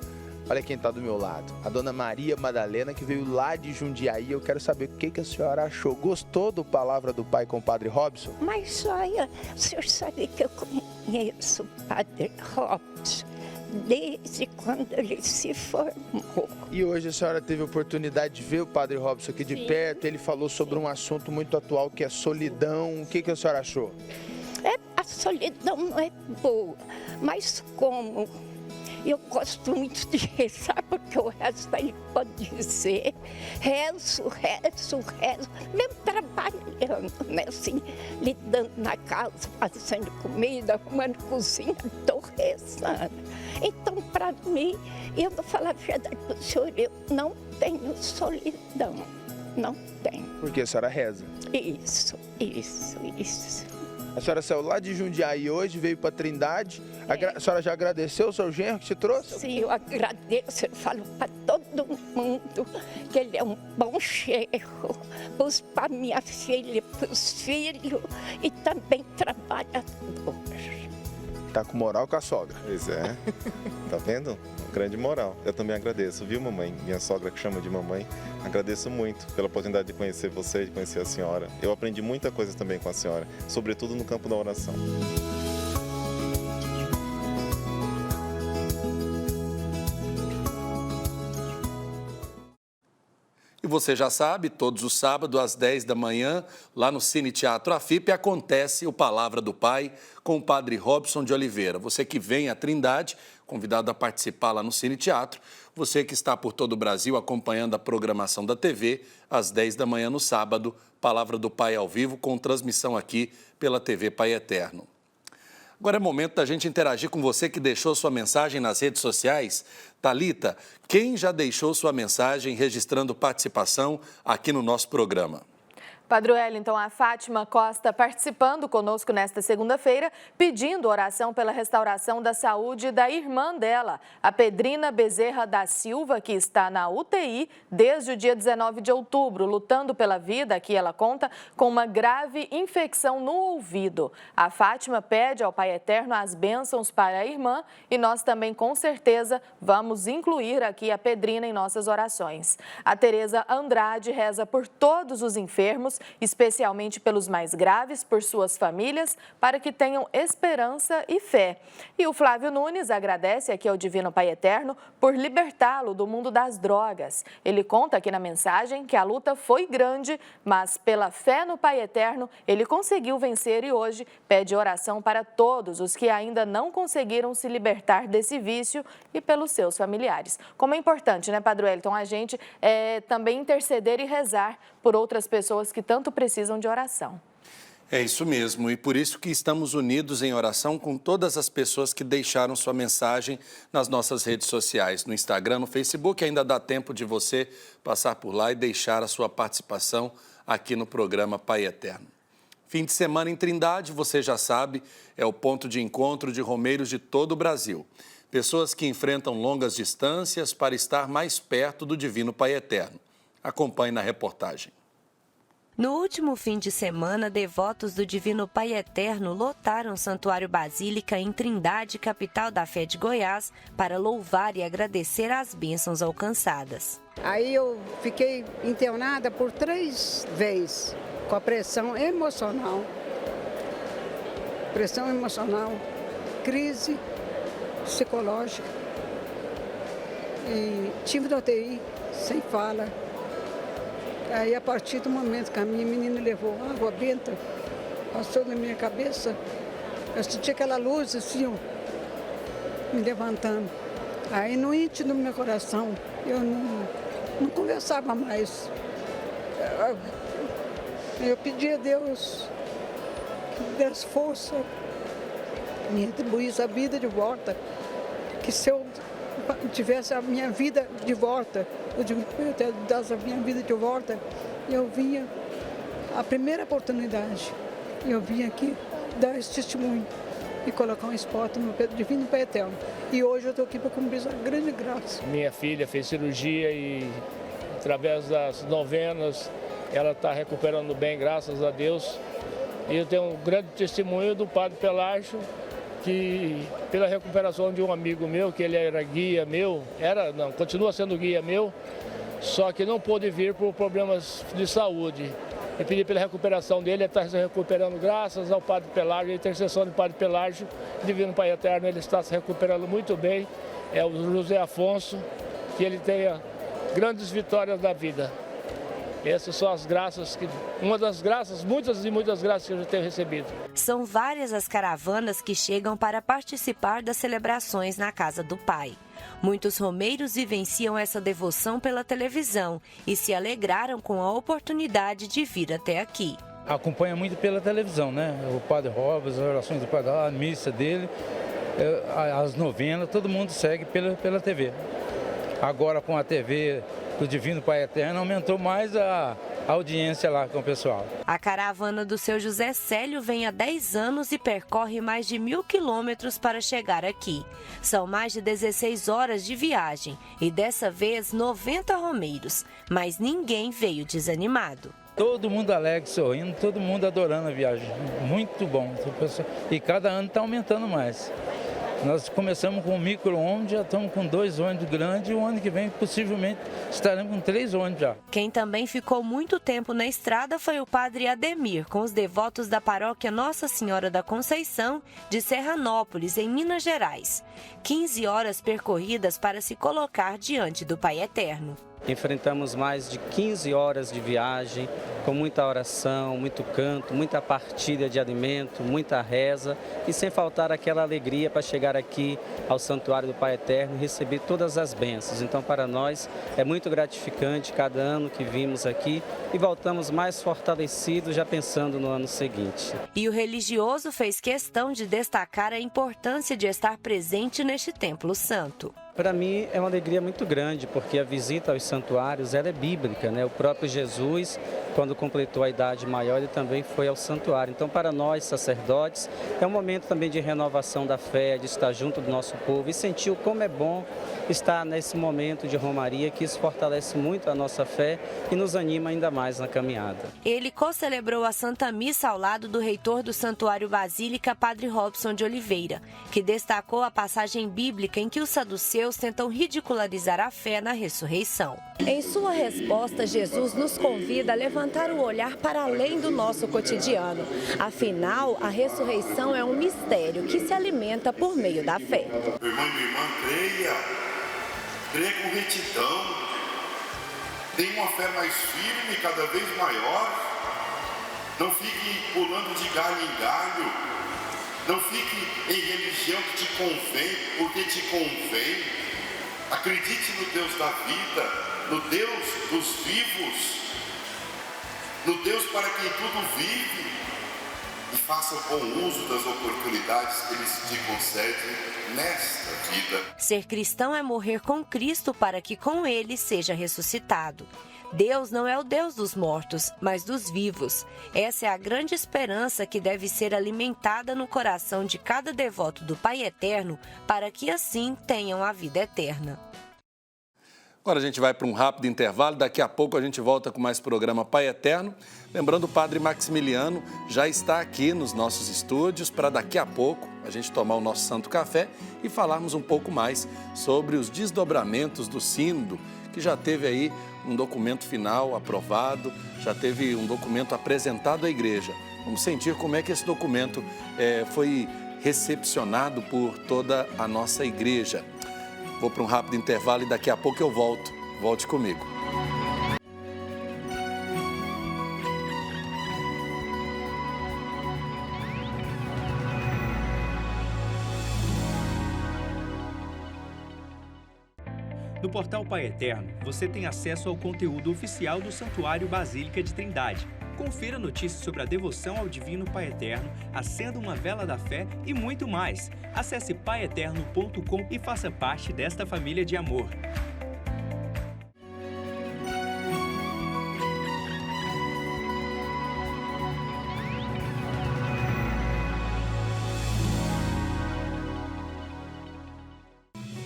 Olha quem está do meu lado, a dona Maria Madalena, que veio lá de Jundiaí. Eu quero saber o que a senhora achou. Gostou do Palavra do Pai com o Padre Robson? Mas olha, o senhor sabe que eu conheço o Padre Robson desde quando ele se formou. E hoje a senhora teve a oportunidade de ver o Padre Robson aqui de perto. Ele falou sobre um assunto muito atual que é solidão. O que a senhora achou? A solidão não é boa, mas como eu gosto muito de rezar, porque o resto ele pode dizer, rezo, mesmo trabalhando, né, assim, lidando na casa, fazendo comida, arrumando cozinha, estou rezando. Então, para mim, eu vou falar a verdade para o senhor, eu não tenho solidão, não tenho. Porque a senhora reza? Isso. A senhora saiu lá de Jundiaí hoje, veio para Trindade. A senhora já agradeceu o seu genro que te trouxe? Sim, eu agradeço, eu falo para todo mundo que ele é um bom genro, para minha filha, para os filhos e também trabalhador. Tá com moral com a sogra. Pois é, tá vendo? Grande moral. Eu também agradeço, viu, mamãe? Minha sogra que chama de mamãe. Agradeço muito pela oportunidade de conhecer você, de conhecer a senhora. Eu aprendi muita coisa também com a senhora, sobretudo no campo da oração. E você já sabe, todos os sábados às 10 da manhã, lá no Cine Teatro AFIP, acontece o Palavra do Pai com o Padre Robson de Oliveira. Você que vem à Trindade, convidado a participar lá no Cine Teatro. Você que está por todo o Brasil acompanhando a programação da TV, às 10 da manhã no sábado, Palavra do Pai ao vivo, com transmissão aqui pela TV Pai Eterno. Agora é momento da gente interagir com você que deixou sua mensagem nas redes sociais. Thalita, quem já deixou sua mensagem registrando participação aqui no nosso programa? Padre Wellington, a Fátima Costa participando conosco nesta segunda-feira, pedindo oração pela restauração da saúde da irmã dela, a Pedrina Bezerra da Silva, que está na UTI desde o dia 19 de outubro, lutando pela vida, aqui ela conta, com uma grave infecção no ouvido. A Fátima pede ao Pai Eterno as bênçãos para a irmã e nós também, com certeza, vamos incluir aqui a Pedrina em nossas orações. A Tereza Andrade reza por todos os enfermos Deus, especialmente pelos mais graves, por suas famílias, para que tenham esperança e fé. E o Flávio Nunes agradece aqui ao Divino Pai Eterno por libertá-lo do mundo das drogas. Ele conta aqui na mensagem que a luta foi grande, mas pela fé no Pai Eterno, ele conseguiu vencer e hoje pede oração para todos os que ainda não conseguiram se libertar desse vício e pelos seus familiares. Como é importante, né, Padre Wellington, a gente também interceder e rezar por outras pessoas que tanto precisam de oração. É isso mesmo, e por isso que estamos unidos em oração com todas as pessoas que deixaram sua mensagem nas nossas redes sociais, no Instagram, no Facebook. Ainda dá tempo de você passar por lá e deixar a sua participação aqui no programa Pai Eterno. Fim de semana em Trindade, você já sabe, é o ponto de encontro de romeiros de todo o Brasil. Pessoas que enfrentam longas distâncias para estar mais perto do Divino Pai Eterno. Acompanhe na reportagem. No último fim de semana, devotos do Divino Pai Eterno lotaram o Santuário Basílica em Trindade, capital da fé de Goiás, para louvar e agradecer as bênçãos alcançadas. Aí eu fiquei internada por 3 vezes, com a pressão emocional, crise psicológica, e tive da UTI, sem fala. Aí, a partir do momento que a minha menina levou água benta, passou na minha cabeça, eu senti aquela luz assim, ó, me levantando. Aí, no íntimo do meu coração, eu não conversava mais. Eu pedi a Deus que me desse força, me retribuísse a vida de volta, que se eu tivesse a minha vida de volta, eu desse a minha vida de volta, eu vinha, a primeira oportunidade, eu vim aqui dar esse testemunho e colocar um spot no Divino Pai Eterno. E hoje eu estou aqui para cumprir essa grande graça. Minha filha fez cirurgia e, através das novenas, ela está recuperando bem, graças a Deus. E eu tenho um grande testemunho do Padre Pelágio, que pela recuperação de um amigo meu, que ele era guia meu, continua sendo guia meu, só que não pôde vir por problemas de saúde. Eu pedi pela recuperação dele, ele está se recuperando graças ao Padre Pelágio, a intercessão do Padre Pelágio, Divino Pai Eterno, ele está se recuperando muito bem. É o José Afonso, que ele tenha grandes vitórias da vida. Essas são as graças, uma das graças, muitas e muitas graças que eu já tenho recebido. São várias as caravanas que chegam para participar das celebrações na Casa do Pai. Muitos romeiros vivenciam essa devoção pela televisão e se alegraram com a oportunidade de vir até aqui. Acompanha muito pela televisão, né? O Padre Robes, as orações do Padre, a missa dele, as novenas, todo mundo segue pela TV. Agora com a TV do Divino Pai Eterno aumentou mais a audiência lá com o pessoal. A caravana do seu José Célio vem há 10 anos e percorre mais de 1.000 quilômetros para chegar aqui. São mais de 16 horas de viagem e dessa vez 90 romeiros, mas ninguém veio desanimado. Todo mundo alegre, sorrindo, todo mundo adorando a viagem. Muito bom. E cada ano está aumentando mais. Nós começamos com um micro-ônibus, já estamos com 2 ônibus grandes e o ano que vem possivelmente estaremos com 3 ônibus já. Quem também ficou muito tempo na estrada foi o Padre Ademir, com os devotos da paróquia Nossa Senhora da Conceição de Serranópolis, em Minas Gerais. 15 horas percorridas para se colocar diante do Pai Eterno. Enfrentamos mais de 15 horas de viagem, com muita oração, muito canto, muita partilha de alimento, muita reza e sem faltar aquela alegria para chegar aqui ao Santuário do Pai Eterno e receber todas as bênçãos. Então, para nós é muito gratificante cada ano que vimos aqui e voltamos mais fortalecidos já pensando no ano seguinte. E o religioso fez questão de destacar a importância de estar presente neste templo santo. Para mim é uma alegria muito grande, porque a visita aos santuários ela é bíblica, né? O próprio Jesus, quando completou a idade maior, ele também foi ao santuário. Então, para nós, sacerdotes, é um momento também de renovação da fé, de estar junto do nosso povo e sentir como é bom estar nesse momento de romaria, que isso fortalece muito a nossa fé e nos anima ainda mais na caminhada. Ele co-celebrou a Santa Missa ao lado do reitor do Santuário Basílica, Padre Robson de Oliveira, que destacou a passagem bíblica em que os saduceus fariseus tentam ridicularizar a fé na ressurreição. Em sua resposta, Jesus nos convida a levantar o olhar para além do nosso cotidiano. Afinal, a ressurreição é um mistério que se alimenta por meio da fé. Meu irmão e minha irmã, creia com retidão, tenha uma fé mais firme, cada vez maior. Não fique pulando de galho em galho. Não fique em religião que te convém, porque te convém. Acredite no Deus da vida, no Deus dos vivos, no Deus para quem tudo vive. E faça bom uso das oportunidades que Ele te concede nesta vida. Ser cristão é morrer com Cristo para que com Ele seja ressuscitado. Deus não é o Deus dos mortos, mas dos vivos. Essa é a grande esperança que deve ser alimentada no coração de cada devoto do Pai Eterno, para que assim tenham a vida eterna. Agora a gente vai para um rápido intervalo, daqui a pouco a gente volta com mais programa Pai Eterno. Lembrando, o Padre Maximiliano já está aqui nos nossos estúdios para daqui a pouco a gente tomar o nosso Santo Café e falarmos um pouco mais sobre os desdobramentos do Sínodo, que já teve aí um documento final aprovado, já teve um documento apresentado à igreja. Vamos sentir como é que esse documento foi recepcionado por toda a nossa igreja. Vou para um rápido intervalo e daqui a pouco eu volto. Volte comigo. No portal Pai Eterno, você tem acesso ao conteúdo oficial do Santuário Basílica de Trindade. Confira notícias sobre a devoção ao Divino Pai Eterno, acenda uma vela da fé e muito mais. Acesse paieterno.com e faça parte desta família de amor.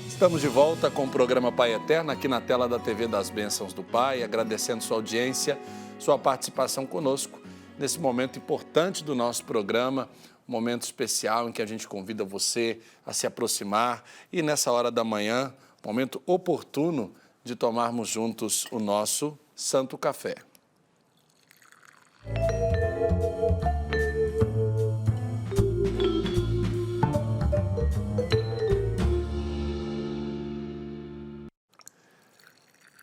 Estamos de volta com o programa Pai Eterno, aqui na tela da TV das Bênçãos do Pai, agradecendo sua audiência, sua participação conosco nesse momento importante do nosso programa, um momento especial em que a gente convida você a se aproximar e nessa hora da manhã, momento oportuno de tomarmos juntos o nosso Santo Café.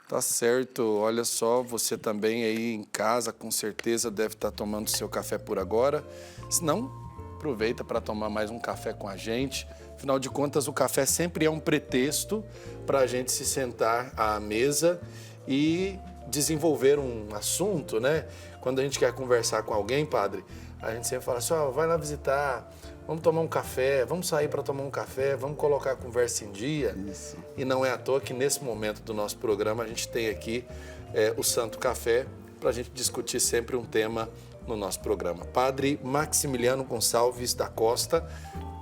Tá certo, olha só, você também aí em casa com certeza deve estar tomando seu café por agora. Se não, aproveita para tomar mais um café com a gente. Afinal de contas, o café sempre é um pretexto para a gente se sentar à mesa e desenvolver um assunto, né? Quando a gente quer conversar com alguém, padre, a gente sempre fala assim, vai lá visitar, vamos tomar um café, vamos sair para tomar um café, vamos colocar a conversa em dia. Isso. E não é à toa que nesse momento do nosso programa a gente tem aqui o Santo Café para a gente discutir sempre um tema no nosso programa. Padre Maximiliano Gonçalves da Costa,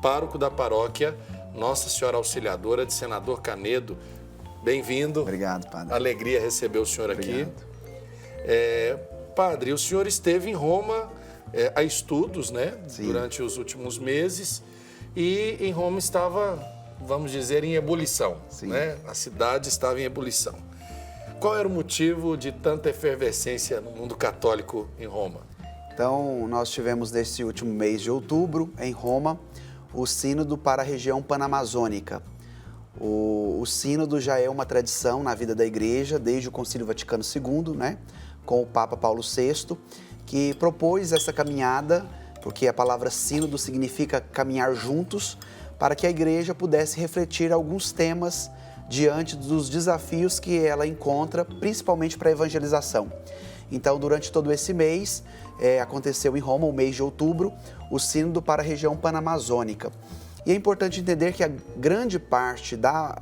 pároco da paróquia Nossa Senhora Auxiliadora de Senador Canedo. Bem-vindo. Obrigado, padre. Alegria receber o senhor aqui. Padre, o senhor esteve em Roma a estudos, né? Sim. Durante os últimos meses, e em Roma estava, vamos dizer, em ebulição. Sim. Né? A cidade estava em ebulição. Qual era o motivo de tanta efervescência no mundo católico em Roma? Então, nós tivemos nesse último mês de outubro, em Roma, o Sínodo para a região panamazônica. O Sínodo já é uma tradição na vida da Igreja desde o Concílio Vaticano II, né? Com o Papa Paulo VI, que propôs essa caminhada, porque a palavra sínodo significa caminhar juntos, para que a Igreja pudesse refletir alguns temas diante dos desafios que ela encontra, principalmente para a evangelização. Então, durante todo esse mês, aconteceu em Roma, o mês de outubro, o Sínodo para a região panamazônica. E é importante entender que a grande parte da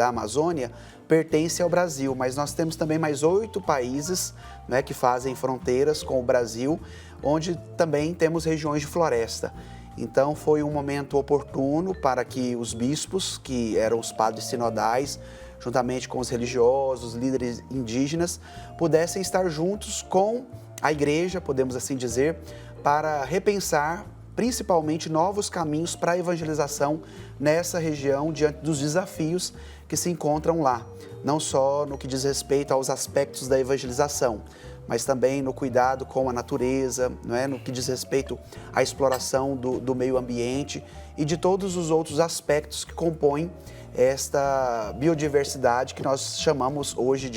Amazônia pertence ao Brasil, mas nós temos também mais 8 países, né, que fazem fronteiras com o Brasil, onde também temos regiões de floresta. Então foi um momento oportuno para que os bispos, que eram os padres sinodais, juntamente com os religiosos, líderes indígenas, pudessem estar juntos com a Igreja, podemos assim dizer, para repensar principalmente novos caminhos para a evangelização nessa região diante dos desafios que se encontram lá, não só no que diz respeito aos aspectos da evangelização, mas também no cuidado com a natureza, não é? No que diz respeito à exploração do meio ambiente e de todos os outros aspectos que compõem esta biodiversidade que nós chamamos hoje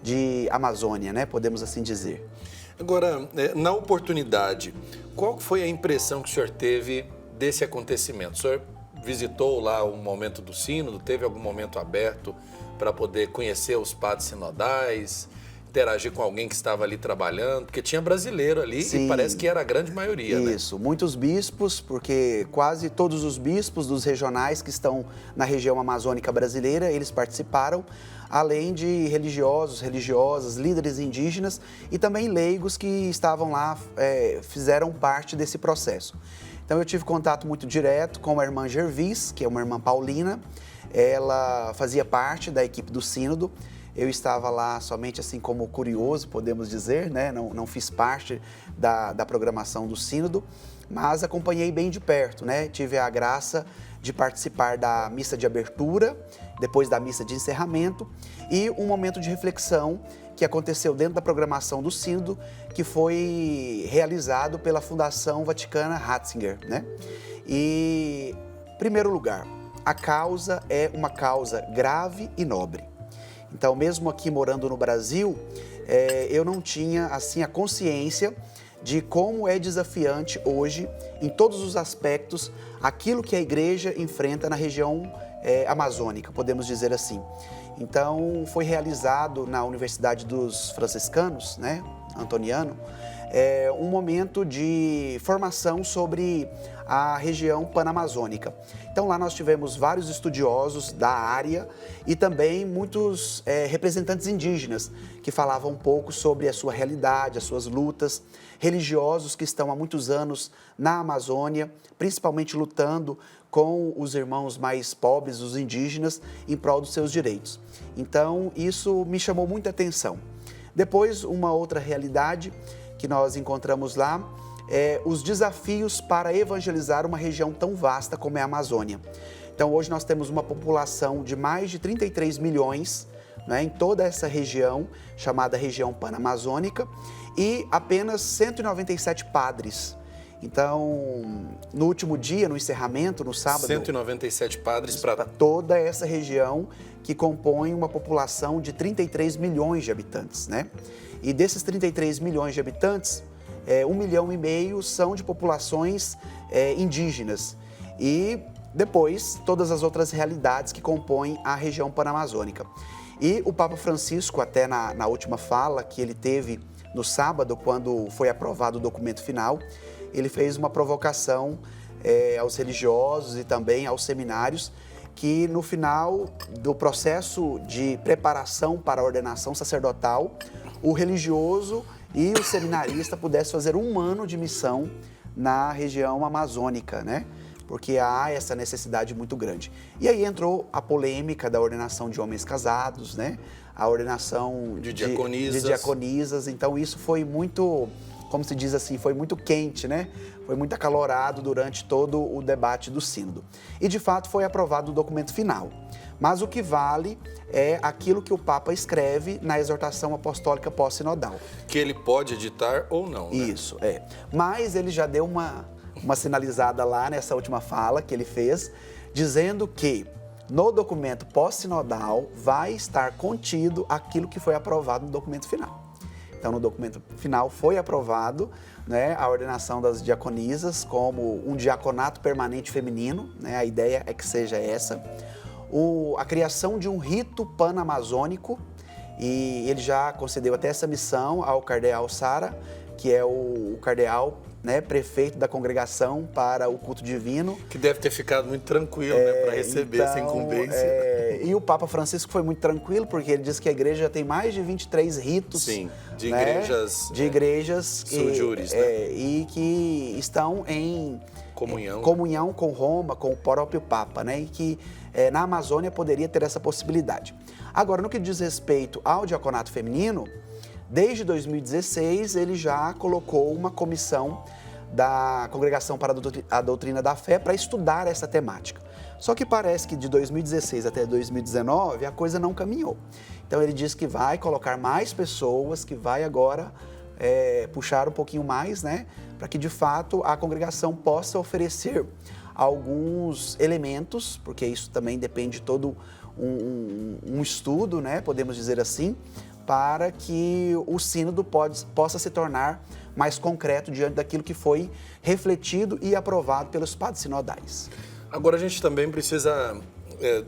de Amazônia, né? Podemos assim dizer. Agora, na oportunidade, qual foi a impressão que o senhor teve desse acontecimento? O senhor visitou lá o momento do sínodo, teve algum momento aberto para poder conhecer os padres sinodais, interagir com alguém que estava ali trabalhando? Porque tinha brasileiro ali. Sim. E parece que era a grande maioria, né? Isso, muitos bispos, porque quase todos os bispos dos regionais que estão na região amazônica brasileira, eles participaram, além de religiosos, religiosas, líderes indígenas e também leigos que estavam lá, fizeram parte desse processo. Então eu tive contato muito direto com a irmã Gervis, que é uma irmã paulina. Ela fazia parte da equipe do sínodo. Eu estava lá somente assim como curioso, podemos dizer, né? Não fiz parte da programação do sínodo, mas acompanhei bem de perto, né? Tive a graça de participar da missa de abertura, depois da missa de encerramento e um momento de reflexão que aconteceu dentro da programação do sínodo, que foi realizado pela Fundação Vaticana Ratzinger, né? E, em primeiro lugar, a causa é uma causa grave e nobre. Então, mesmo aqui morando no Brasil, eu não tinha assim a consciência de como é desafiante hoje, em todos os aspectos, aquilo que a igreja enfrenta na região amazônica, podemos dizer assim. Então, foi realizado na Universidade dos Franciscanos, né, Antoniano, um momento de formação sobre a região panamazônica. Então, lá nós tivemos vários estudiosos da área e também muitos representantes indígenas que falavam um pouco sobre a sua realidade, as suas lutas, religiosos que estão há muitos anos na Amazônia, principalmente lutando com os irmãos mais pobres, os indígenas, em prol dos seus direitos. Então, isso me chamou muita atenção. Depois, uma outra realidade que nós encontramos lá é os desafios para evangelizar uma região tão vasta como é a Amazônia. Então, hoje nós temos uma população de mais de 33 milhões, né, em toda essa região, chamada região panamazônica, e apenas 197 padres. Então, no último dia, no encerramento, no sábado... 197 padres para toda essa região que compõe uma população de 33 milhões de habitantes, né? E desses 33 milhões de habitantes, 1,5 milhão são de populações indígenas. E depois, todas as outras realidades que compõem a região panamazônica. E o Papa Francisco, até na última fala que ele teve no sábado, quando foi aprovado o documento final, ele fez uma provocação aos religiosos e também aos seminários, que no final do processo de preparação para a ordenação sacerdotal, o religioso e o seminarista pudessem fazer 1 ano de missão na região amazônica, né? Porque há essa necessidade muito grande. E aí entrou a polêmica da ordenação de homens casados, né? A ordenação de diaconisas. De diaconisas. Então isso foi muito, como se diz assim, foi muito quente, né? Foi muito acalorado durante todo o debate do sínodo. E de fato foi aprovado o documento final. Mas o que vale é aquilo que o Papa escreve na exortação apostólica pós-sinodal. Que ele pode editar ou não, né? Isso, Mas ele já deu uma sinalizada lá nessa última fala que ele fez, dizendo que no documento pós-sinodal vai estar contido aquilo que foi aprovado no documento final. Então, no documento final foi aprovado, né, a ordenação das diaconisas como um diaconato permanente feminino, né, a ideia é que seja essa. A criação de um rito panamazônico, e ele já concedeu até essa missão ao cardeal Sara, que é o cardeal, né, prefeito da congregação para o culto divino. Que deve ter ficado muito tranquilo, né, para receber essa incumbência. E o Papa Francisco foi muito tranquilo, porque ele diz que a igreja já tem mais de 23 ritos. Sim, de né, igrejas... De igrejas sujúris, né? E que estão em comunhão com Roma, com o próprio Papa, né? E que na Amazônia poderia ter essa possibilidade. Agora, no que diz respeito ao diaconato feminino, desde 2016 ele já colocou uma comissão da Congregação para a Doutrina da Fé para estudar essa temática. Só que parece que de 2016 até 2019 a coisa não caminhou. Então ele diz que vai colocar mais pessoas, que vai agora puxar um pouquinho mais, né? Para que de fato a congregação possa oferecer alguns elementos, porque isso também depende de todo um estudo, né? Podemos dizer assim, para que o sínodo possa se tornar mais concreto diante daquilo que foi refletido e aprovado pelos padres sinodais. Agora a gente também precisa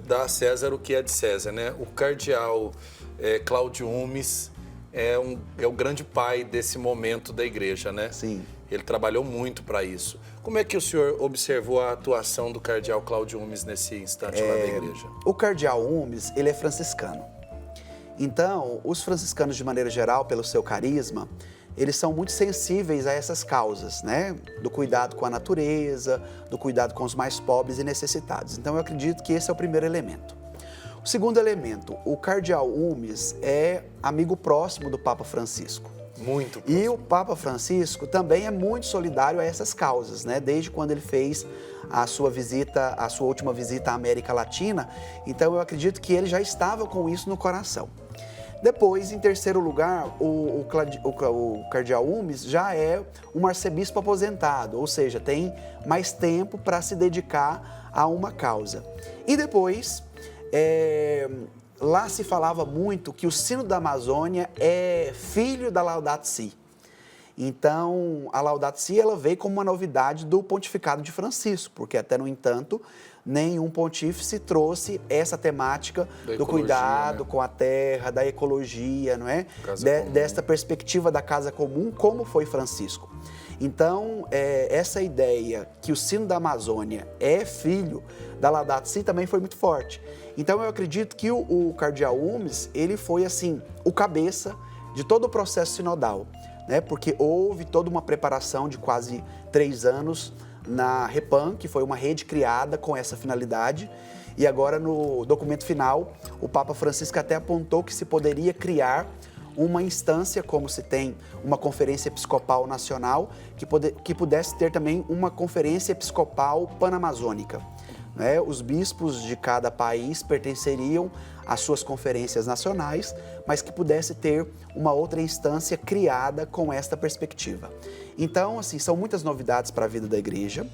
dar a César o que é de César, né? O cardeal Cláudio Umes é o grande pai desse momento da igreja, né? Sim. Ele trabalhou muito para isso. Como é que o senhor observou a atuação do cardeal Cláudio Umes nesse instante lá da igreja? O cardeal Umes, ele é franciscano. Então, os franciscanos, de maneira geral, pelo seu carisma, eles são muito sensíveis a essas causas, né? Do cuidado com a natureza, do cuidado com os mais pobres e necessitados. Então, eu acredito que esse é o primeiro elemento. O segundo elemento, o cardeal Umes é amigo próximo do Papa Francisco. Muito próximo. E o Papa Francisco também é muito solidário a essas causas, né? Desde quando ele fez a sua última visita à América Latina. Então, eu acredito que ele já estava com isso no coração. Depois, em terceiro lugar, o cardeal Umes já é um arcebispo aposentado, ou seja, tem mais tempo para se dedicar a uma causa. E depois, lá se falava muito que o Sínodo da Amazônia é filho da Laudato Si. Então, a Laudato Si ela veio como uma novidade do pontificado de Francisco, porque até, no entanto, nenhum pontífice trouxe essa temática do cuidado, né, com a terra, da ecologia, não é? Desta perspectiva da casa comum, como foi Francisco. Então, essa ideia que o Sínodo da Amazônia é filho da Laudato Si também foi muito forte. Então, eu acredito que o cardeal Umes, ele foi, assim, o cabeça de todo o processo sinodal, né? Porque houve toda uma preparação de quase 3 anos na Repam, que foi uma rede criada com essa finalidade, e agora no documento final, o Papa Francisco até apontou que se poderia criar uma instância, como se tem uma conferência episcopal nacional, que pudesse ter também uma conferência episcopal panamazônica, né? Os bispos de cada país pertenceriam às suas conferências nacionais, mas que pudesse ter uma outra instância criada com esta perspectiva. Então, assim, são muitas novidades para a vida da igreja.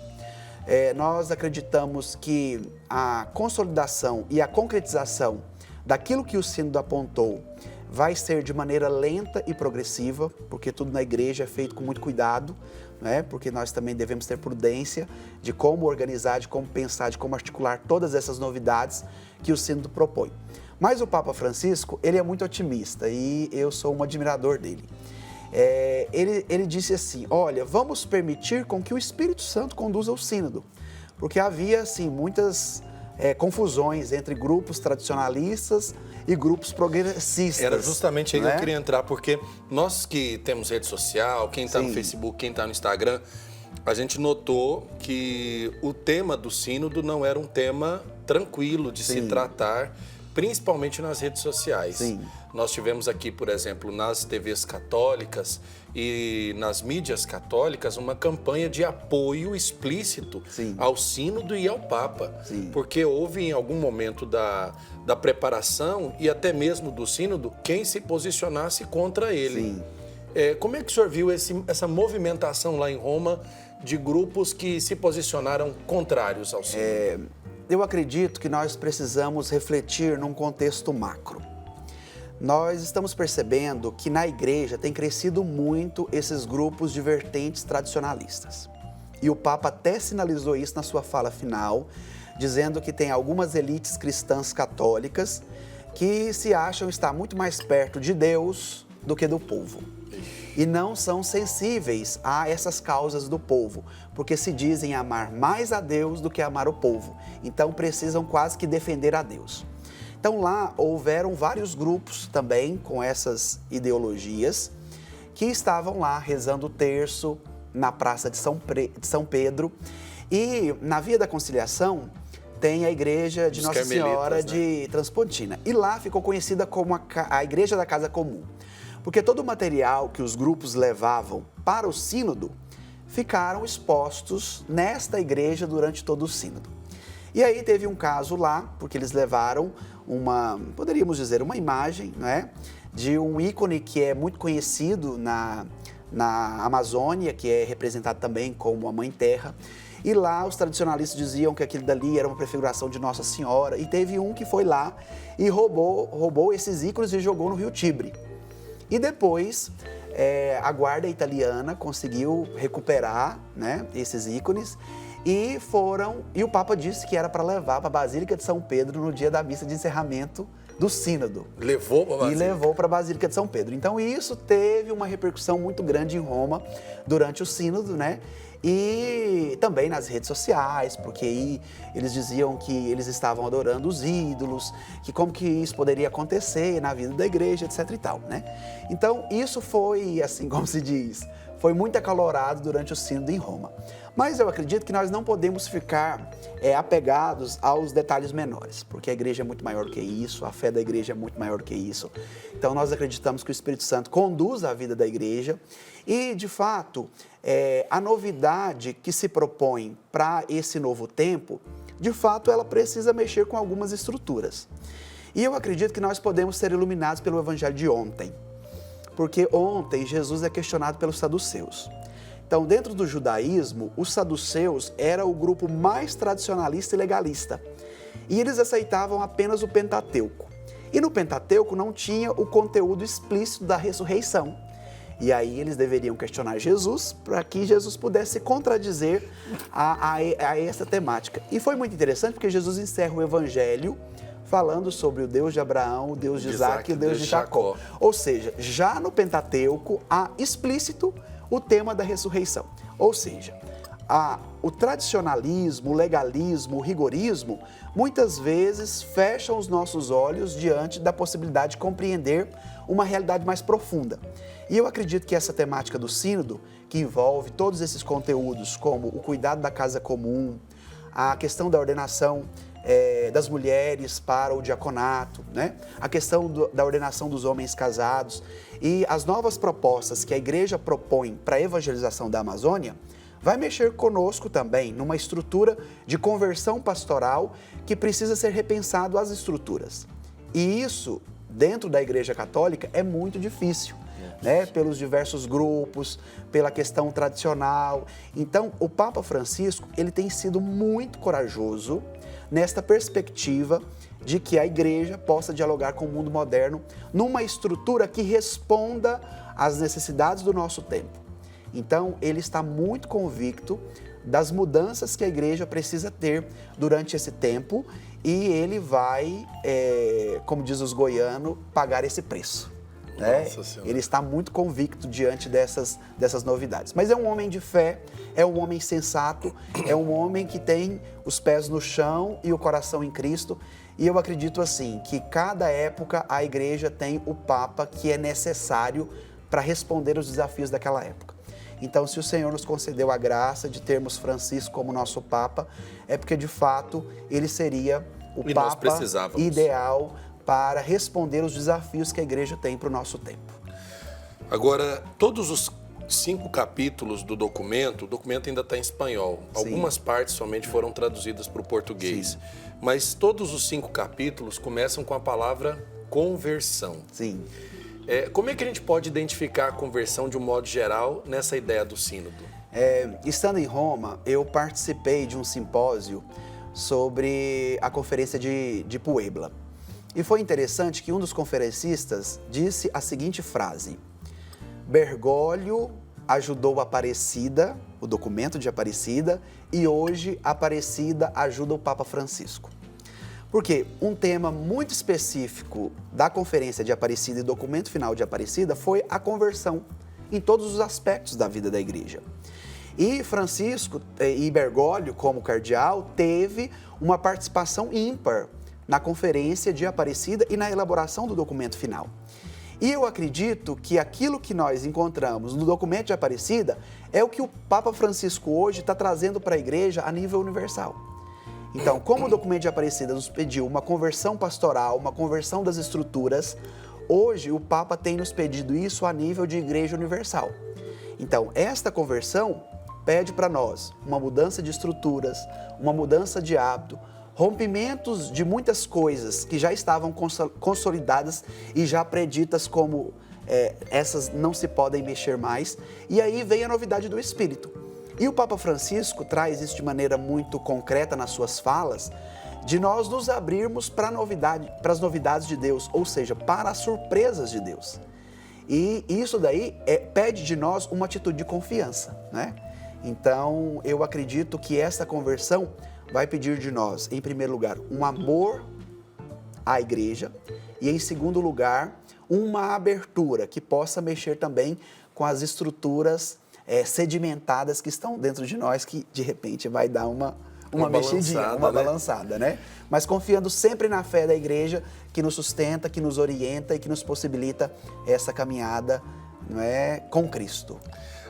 Nós acreditamos que a consolidação e a concretização daquilo que o Sínodo apontou vai ser de maneira lenta e progressiva, porque tudo na igreja é feito com muito cuidado, né? Porque nós também devemos ter prudência de como organizar, de como pensar, de como articular todas essas novidades que o Sínodo propõe. Mas o Papa Francisco, ele é muito otimista e eu sou um admirador dele. Ele disse assim, olha, vamos permitir com que o Espírito Santo conduza o sínodo, porque havia, assim, muitas confusões entre grupos tradicionalistas e grupos progressistas. Era justamente aí que né? eu queria entrar, porque nós que temos rede social, quem está no Facebook, quem está no Instagram, a gente notou que o tema do sínodo não era um tema tranquilo de se tratar, principalmente nas redes sociais. Sim. Nós tivemos aqui, por exemplo, nas TVs católicas e nas mídias católicas, uma campanha de apoio explícito ao sínodo e ao Papa. Porque houve, em algum momento da preparação e até mesmo do sínodo, quem se posicionasse contra ele. Como é que o senhor viu essa movimentação lá em Roma de grupos que se posicionaram contrários ao sínodo? Eu acredito que nós precisamos refletir num contexto macro. Nós estamos percebendo que na igreja tem crescido muito esses grupos de vertentes tradicionalistas. E o Papa até sinalizou isso na sua fala final, dizendo que tem algumas elites cristãs católicas que se acham estar muito mais perto de Deus do que do povo. E não são sensíveis a essas causas do povo, porque se dizem amar mais a Deus do que amar o povo. Então precisam quase que defender a Deus. Então lá houveram vários grupos também com essas ideologias que estavam lá rezando o terço na Praça de São Pedro. E na Via da Conciliação tem a igreja de Nossa Senhora de Transpontina. E lá ficou conhecida como a Igreja da Casa Comum. Porque todo o material que os grupos levavam para o sínodo ficaram expostos nesta igreja durante todo o sínodo. E aí teve um caso lá, porque eles levaram poderíamos dizer, uma imagem, né, de um ícone que é muito conhecido na Amazônia, que é representado também como a Mãe Terra. E lá os tradicionalistas diziam que aquilo dali era uma prefiguração de Nossa Senhora. E teve um que foi lá e roubou esses ícones e jogou no Rio Tibre. E depois a guarda italiana conseguiu recuperar, né, esses ícones e o Papa disse que era para levar para a Basílica de São Pedro no dia da missa de encerramento do Sínodo. Levou para a Basílica? E levou para a Basílica de São Pedro. Então isso teve uma repercussão muito grande em Roma durante o Sínodo, né? E também nas redes sociais, porque aí eles diziam que eles estavam adorando os ídolos, que como que isso poderia acontecer na vida da igreja, etc e tal, né? Então isso foi, assim como se diz, foi muito acalorado durante o Sínodo em Roma. Mas eu acredito que nós não podemos ficar apegados aos detalhes menores, porque a igreja é muito maior do que isso, a fé da igreja é muito maior do que isso. Então nós acreditamos que o Espírito Santo conduz a vida da igreja e, de fato, a novidade que se propõe para esse novo tempo, de fato, ela precisa mexer com algumas estruturas. E eu acredito que nós podemos ser iluminados pelo evangelho de ontem, porque ontem Jesus é questionado pelos saduceus. Então, dentro do judaísmo, os saduceus era o grupo mais tradicionalista e legalista. E eles aceitavam apenas o Pentateuco. E no Pentateuco não tinha o conteúdo explícito da ressurreição. E aí eles deveriam questionar Jesus para que Jesus pudesse contradizer a essa temática. E foi muito interessante porque Jesus encerra o evangelho falando sobre o Deus de Abraão, o Deus de Isaac e o Deus de Jacó. Ou seja, já no Pentateuco há explícito o tema da ressurreição. Ou seja, o tradicionalismo, o legalismo, o rigorismo, muitas vezes fecham os nossos olhos diante da possibilidade de compreender uma realidade mais profunda. E eu acredito que essa temática do sínodo, que envolve todos esses conteúdos, como o cuidado da casa comum, a questão da ordenação das mulheres para o diaconato, né? A questão da ordenação dos homens casados e as novas propostas que a igreja propõe para a evangelização da Amazônia, vai mexer conosco também numa estrutura de conversão pastoral que precisa ser repensado as estruturas. E isso, dentro da Igreja Católica, é muito difícil, né? Pelos diversos grupos, pela questão tradicional. Então, o Papa Francisco, ele tem sido muito corajoso nesta perspectiva de que a igreja possa dialogar com o mundo moderno numa estrutura que responda às necessidades do nosso tempo. Então, ele está muito convicto das mudanças que a igreja precisa ter durante esse tempo e ele vai, como diz os goianos, pagar esse preço. Né? Ele está muito convicto diante dessas novidades. Mas é um homem de fé, é um homem sensato, é um homem que tem os pés no chão e o coração em Cristo. E eu acredito assim, que cada época a igreja tem o Papa que é necessário para responder os desafios daquela época. Então, se o Senhor nos concedeu a graça de termos Francisco como nosso Papa, é porque, de fato, ele seria o Papa ideal para responder os desafios que a igreja tem para o nosso tempo. Agora, todos os 5 capítulos do documento, o documento ainda está em espanhol. Sim. Algumas partes somente foram traduzidas para o português. Sim. Mas todos os 5 capítulos começam com a palavra conversão. Sim. Como é que a gente pode identificar a conversão de um modo geral nessa ideia do sínodo? Estando em Roma, eu participei de um simpósio sobre a conferência de Puebla. E foi interessante que um dos conferencistas disse a seguinte frase: Bergoglio ajudou Aparecida, o documento de Aparecida, e hoje Aparecida ajuda o Papa Francisco. Porque um tema muito específico da conferência de Aparecida e documento final de Aparecida foi a conversão em todos os aspectos da vida da igreja. E Francisco e Bergoglio, como cardeal, teve uma participação ímpar na conferência de Aparecida e na elaboração do documento final. E eu acredito que aquilo que nós encontramos no documento de Aparecida é o que o Papa Francisco hoje está trazendo para a igreja a nível universal. Então, como o documento de Aparecida nos pediu uma conversão pastoral, uma conversão das estruturas, hoje o Papa tem nos pedido isso a nível de igreja universal. Então, esta conversão pede para nós uma mudança de estruturas, uma mudança de hábito, rompimentos de muitas coisas que já estavam consolidadas e já preditas como essas não se podem mexer mais. E aí vem a novidade do Espírito. E o Papa Francisco traz isso de maneira muito concreta nas suas falas, de nós nos abrirmos para as novidades de Deus, ou seja, para as surpresas de Deus. E isso daí pede de nós uma atitude de confiança, né? Então, eu acredito que essa conversão vai pedir de nós, em primeiro lugar, um amor à igreja e, em segundo lugar, uma abertura que possa mexer também com as sedimentadas que estão dentro de nós, que de repente vai dar uma mexidinha, uma balançada, né? Mas confiando sempre na fé da igreja, que nos sustenta, que nos orienta e que nos possibilita essa caminhada, não é, com Cristo.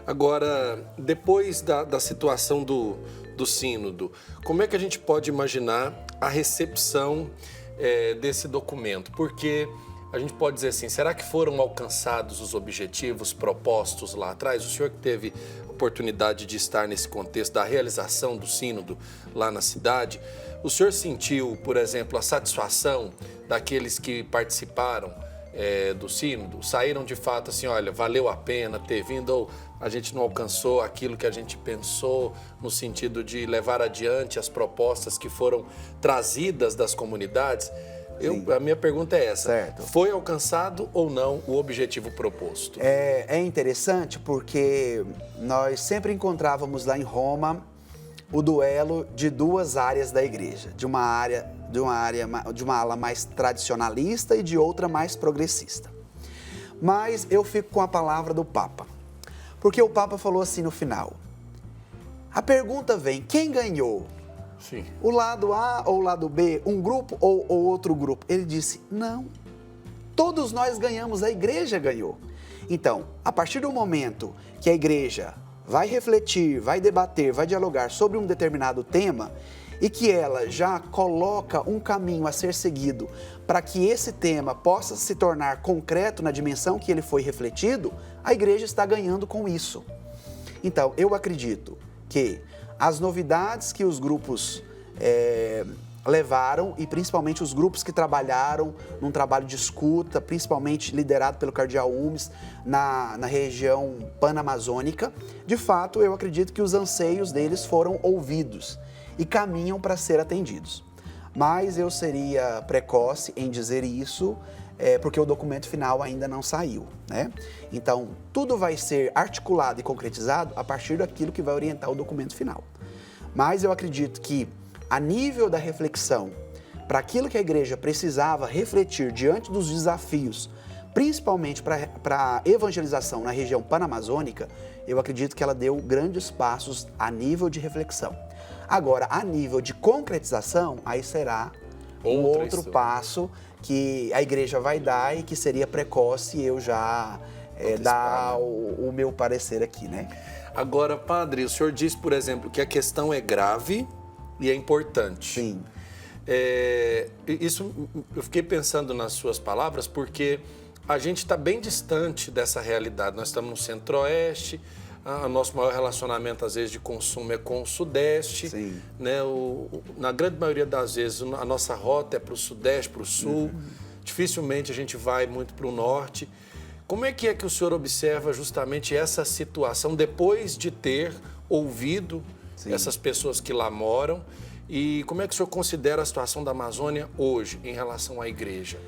Agora, depois da situação do sínodo, como é que a gente pode imaginar a recepção desse documento? Porque a gente pode dizer assim, será que foram alcançados os objetivos propostos lá atrás? O senhor que teve oportunidade de estar nesse contexto da realização do sínodo lá na cidade, o senhor sentiu, por exemplo, a satisfação daqueles que participaram do sínodo? Saíram de fato assim, olha, valeu a pena ter vindo, ou a gente não alcançou aquilo que a gente pensou no sentido de levar adiante as propostas que foram trazidas das comunidades? A minha pergunta é essa, certo. Foi alcançado ou não o objetivo proposto? É interessante porque nós sempre encontrávamos lá em Roma o duelo de duas áreas da igreja, de uma ala mais tradicionalista e de outra mais progressista. Mas eu fico com a palavra do Papa, porque o Papa falou assim no final, a pergunta vem, quem ganhou? Sim. O lado A ou o lado B, um grupo ou outro grupo? Ele disse, não, todos nós ganhamos, a igreja ganhou. Então, a partir do momento que a igreja vai refletir, vai debater, vai dialogar sobre um determinado tema e que ela já coloca um caminho a ser seguido para que esse tema possa se tornar concreto na dimensão que ele foi refletido, a igreja está ganhando com isso. Então, eu acredito que as novidades que os grupos levaram, e principalmente os grupos que trabalharam num trabalho de escuta, principalmente liderado pelo cardeal Umes, na região panamazônica, de fato, eu acredito que os anseios deles foram ouvidos e caminham para ser atendidos. Mas eu seria precoce em dizer isso, porque o documento final ainda não saiu, né? Então, tudo vai ser articulado e concretizado a partir daquilo que vai orientar o documento final. Mas eu acredito que, a nível da reflexão, para aquilo que a igreja precisava refletir diante dos desafios, principalmente para a evangelização na região panamazônica, eu acredito que ela deu grandes passos a nível de reflexão. Agora, a nível de concretização, aí será um outro passo que a igreja vai dar e que seria precoce eu já dar o meu parecer aqui, né? Agora, padre, o senhor diz, por exemplo, que a questão é grave e é importante. Sim. Isso eu fiquei pensando nas suas palavras, porque a gente está bem distante dessa realidade. Nós estamos no Centro-Oeste, o nosso maior relacionamento, às vezes, de consumo é com o Sudeste. Sim. Né? Na grande maioria das vezes, a nossa rota é para o Sudeste, para o Sul. Dificilmente a gente vai muito para o Norte. Como é que o senhor observa justamente essa situação depois de ter ouvido essas pessoas que lá moram? E como é que o senhor considera a situação da Amazônia hoje em relação à igreja?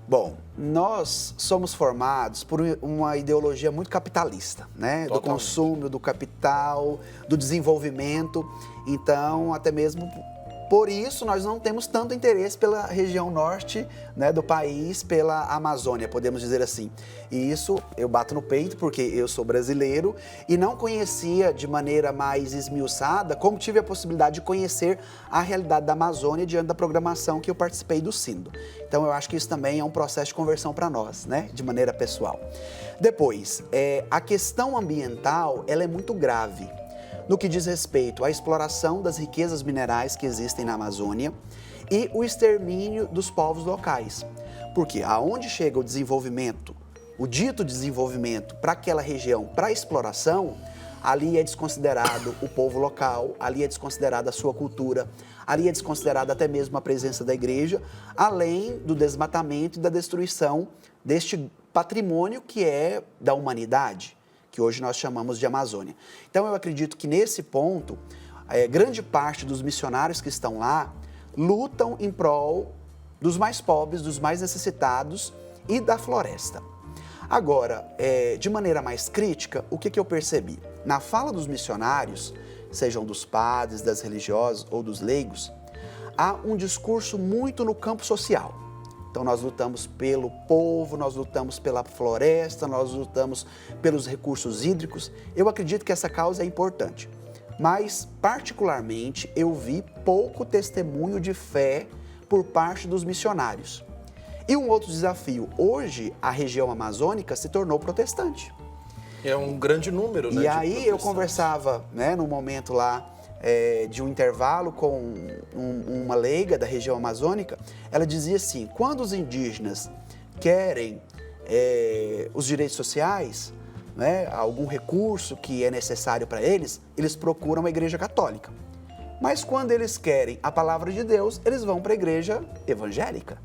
Bom, nós somos formados por uma ideologia muito capitalista, né? Totalmente. Do consumo, do capital, do desenvolvimento. Então, até mesmo por isso, nós não temos tanto interesse pela região norte, né, do país, pela Amazônia, podemos dizer assim. E isso eu bato no peito porque eu sou brasileiro e não conhecia de maneira mais esmiuçada, como tive a possibilidade de conhecer a realidade da Amazônia diante da programação que eu participei do sínodo. Então eu acho que isso também é um processo de conversão para nós, né, de maneira pessoal. Depois, a questão ambiental, ela é muito grave no que diz respeito à exploração das riquezas minerais que existem na Amazônia e o extermínio dos povos locais. Porque aonde chega o desenvolvimento, o dito desenvolvimento para aquela região, para a exploração, ali é desconsiderado o povo local, ali é desconsiderada a sua cultura, ali é desconsiderada até mesmo a presença da igreja, além do desmatamento e da destruição deste patrimônio que é da humanidade, que hoje nós chamamos de Amazônia. Então eu acredito que nesse ponto, grande parte dos missionários que estão lá lutam em prol dos mais pobres, dos mais necessitados e da floresta. Agora, de maneira mais crítica, o que eu percebi? Na fala dos missionários, sejam dos padres, das religiosas ou dos leigos, há um discurso muito no campo social. Então nós lutamos pelo povo, nós lutamos pela floresta, nós lutamos pelos recursos hídricos. Eu acredito que essa causa é importante, mas particularmente eu vi pouco testemunho de fé por parte dos missionários. E um outro desafio, hoje a região amazônica se tornou protestante. É um grande número, né? E aí eu conversava, né, num momento lá de um intervalo com uma leiga da região amazônica, ela dizia assim, quando os indígenas querem os direitos sociais, né, algum recurso que é necessário para eles, eles procuram a Igreja Católica. Mas quando eles querem a palavra de Deus, eles vão para a Igreja Evangélica.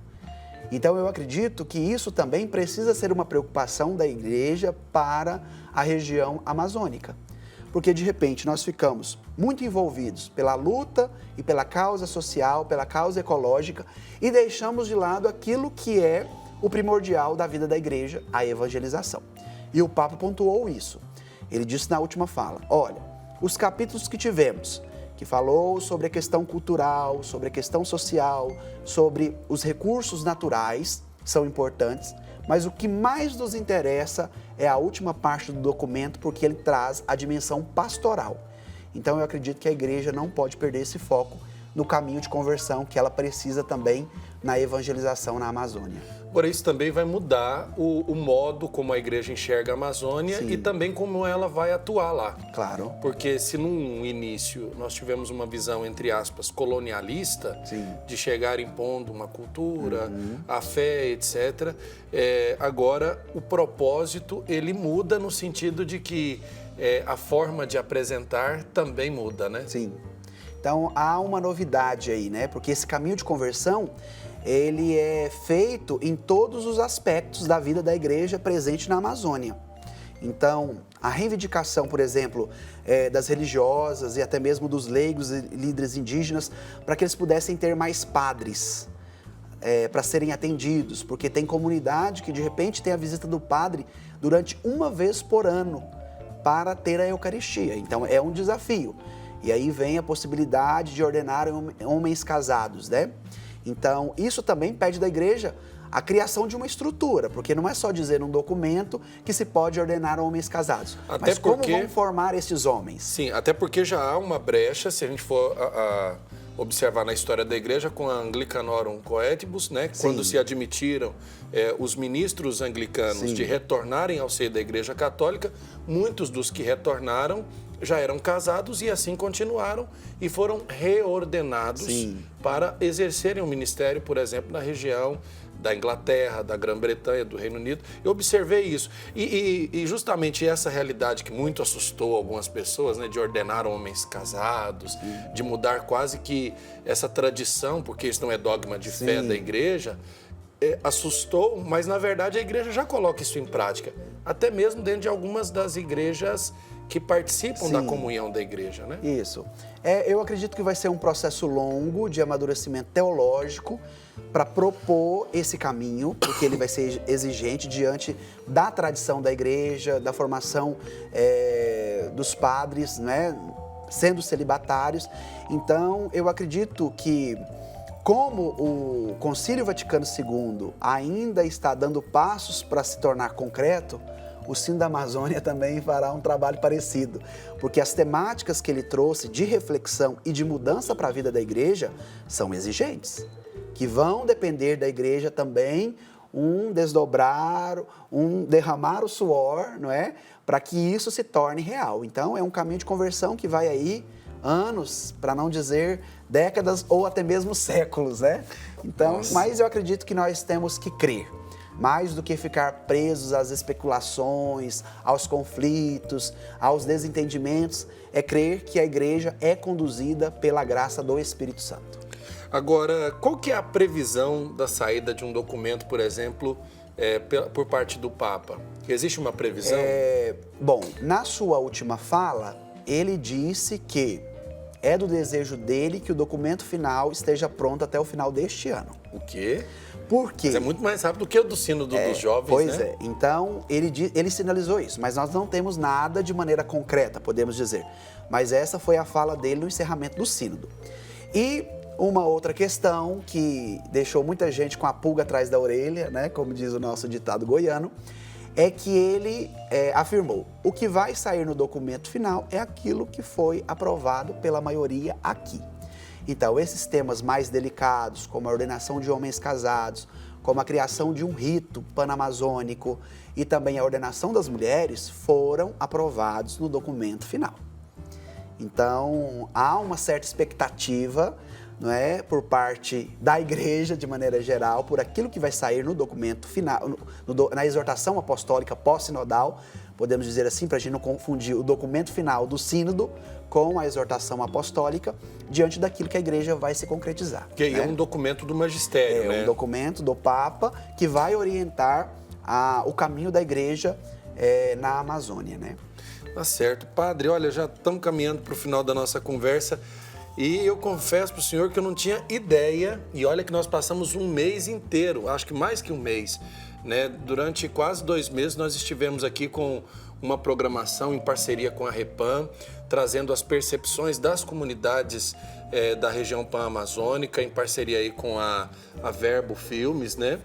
Então eu acredito que isso também precisa ser uma preocupação da igreja para a região amazônica. Porque de repente nós ficamos muito envolvidos pela luta e pela causa social, pela causa ecológica e deixamos de lado aquilo que é o primordial da vida da igreja, a evangelização. E o Papa pontuou isso. Ele disse na última fala, olha, os capítulos que tivemos, que falou sobre a questão cultural, sobre a questão social, sobre os recursos naturais, são importantes, mas o que mais nos interessa é a última parte do documento, porque ele traz a dimensão pastoral. Então eu acredito que a igreja não pode perder esse foco no caminho de conversão que ela precisa também na evangelização na Amazônia. Agora, isso também vai mudar o modo como a igreja enxerga a Amazônia. Sim. E também como ela vai atuar lá. Claro. Porque se num início nós tivemos uma visão, entre aspas, colonialista, sim, de chegar impondo uma cultura, a fé, etc., agora o propósito ele muda no sentido de que a forma de apresentar também muda, né? Sim. Então há uma novidade aí, né? Porque esse caminho de conversão, ele é feito em todos os aspectos da vida da igreja presente na Amazônia. Então, a reivindicação, por exemplo, das religiosas e até mesmo dos leigos e líderes indígenas, para que eles pudessem ter mais padres, para serem atendidos, porque tem comunidade que de repente tem a visita do padre durante uma vez por ano para ter a Eucaristia. Então, é um desafio. E aí vem a possibilidade de ordenar homens casados, né? Então, isso também pede da igreja a criação de uma estrutura, porque não é só dizer num documento que se pode ordenar homens casados. Até mas porque, como vão formar esses homens? Sim, até porque já há uma brecha, se a gente for observar na história da igreja com a Anglicanorum Coetibus, né? Quando se admitiram os ministros anglicanos de retornarem ao seio da igreja católica, muitos dos que retornaram já eram casados e assim continuaram e foram reordenados para exercerem o ministério, por exemplo, na região da Inglaterra, da Grã-Bretanha, do Reino Unido. Eu observei isso. E justamente essa realidade que muito assustou algumas pessoas, né, de ordenar homens casados, de mudar quase que essa tradição, porque isso não é dogma de fé da igreja, assustou, mas na verdade a igreja já coloca isso em prática, até mesmo dentro de algumas das igrejas que participam da comunhão da igreja, né? Isso. Eu acredito que vai ser um processo longo de amadurecimento teológico para propor esse caminho, porque ele vai ser exigente diante da tradição da igreja, da formação dos padres, né, sendo celibatários. Então, eu acredito que, como o Concílio Vaticano II ainda está dando passos para se tornar concreto, o Sino da Amazônia também fará um trabalho parecido, porque as temáticas que ele trouxe de reflexão e de mudança para a vida da igreja são exigentes, que vão depender da igreja também desdobrar, derramar o suor, não é? Para que isso se torne real. Então, é um caminho de conversão que vai aí anos, para não dizer décadas ou até mesmo séculos, né? Então, mas eu acredito que nós temos que crer. mais do que ficar presos às especulações, aos conflitos, aos desentendimentos, é crer que a igreja é conduzida pela graça do Espírito Santo. Agora, qual que é a previsão da saída de um documento, por exemplo, por parte do Papa? Existe uma previsão? Bom, na sua última fala, ele disse que é do desejo dele que o documento final esteja pronto até o final deste ano. O quê? Por quê? Mas é muito mais rápido do que o do Sínodo dos Jovens, pois né? Então, ele sinalizou isso, mas nós não temos nada de maneira concreta, podemos dizer. Mas essa foi a fala dele no encerramento do Sínodo. E uma outra questão que deixou muita gente com a pulga atrás da orelha, né, como diz o nosso ditado goiano, é que ele afirmou: o que vai sair no documento final é aquilo que foi aprovado pela maioria aqui. Então, esses temas mais delicados, como a ordenação de homens casados, como a criação de um rito panamazônico e também a ordenação das mulheres, foram aprovados no documento final. Então, há uma certa expectativa, não é, por parte da igreja, de maneira geral, por aquilo que vai sair no documento final, na exortação apostólica pós-sinodal, podemos dizer assim, para a gente não confundir o documento final do sínodo com a exortação apostólica, diante daquilo que a igreja vai se concretizar. Que é um documento do magistério, né? É um documento do Papa que vai orientar o caminho da igreja na Amazônia, né? Tá certo. Padre, olha, já estamos caminhando para o final da nossa conversa e eu confesso para o senhor que eu não tinha ideia, e olha que nós passamos um mês inteiro, acho que mais que um mês, né? Durante quase 2 meses nós estivemos aqui com uma programação em parceria com a Repam, trazendo as percepções das comunidades da região pan-amazônica, em parceria aí com a Verbo Filmes, né?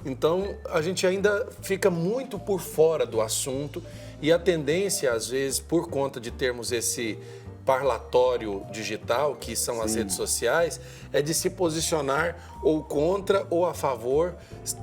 Então, a gente ainda fica muito por fora do assunto e a tendência, às vezes, por conta de termos esse parlatório digital, que são as redes sociais, é de se posicionar ou contra ou a favor,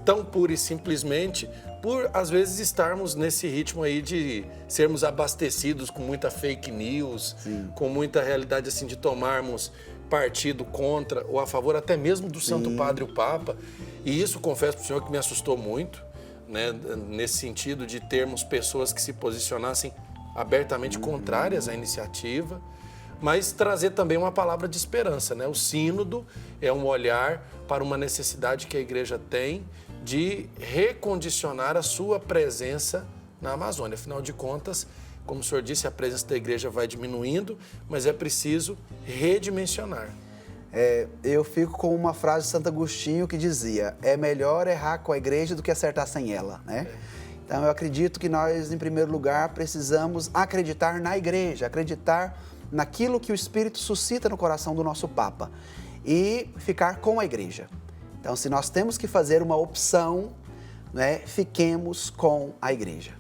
tão pura e simplesmente por, às vezes, estarmos nesse ritmo aí de sermos abastecidos com muita fake news, com muita realidade assim de tomarmos partido contra ou a favor, até mesmo do Santo Padre, o Papa. E isso, confesso para o senhor, que me assustou muito, né, nesse sentido de termos pessoas que se posicionassem abertamente contrárias à iniciativa, mas trazer também uma palavra de esperança, né? O sínodo é um olhar para uma necessidade que a igreja tem de recondicionar a sua presença na Amazônia. Afinal de contas, como o senhor disse, a presença da igreja vai diminuindo, mas é preciso redimensionar. Eu fico com uma frase de Santo Agostinho que dizia: é melhor errar com a igreja do que acertar sem ela, né? Então eu acredito que nós, em primeiro lugar, precisamos acreditar na igreja, acreditar naquilo que o Espírito suscita no coração do nosso Papa e ficar com a igreja. Então, se nós temos que fazer uma opção, né, fiquemos com a igreja.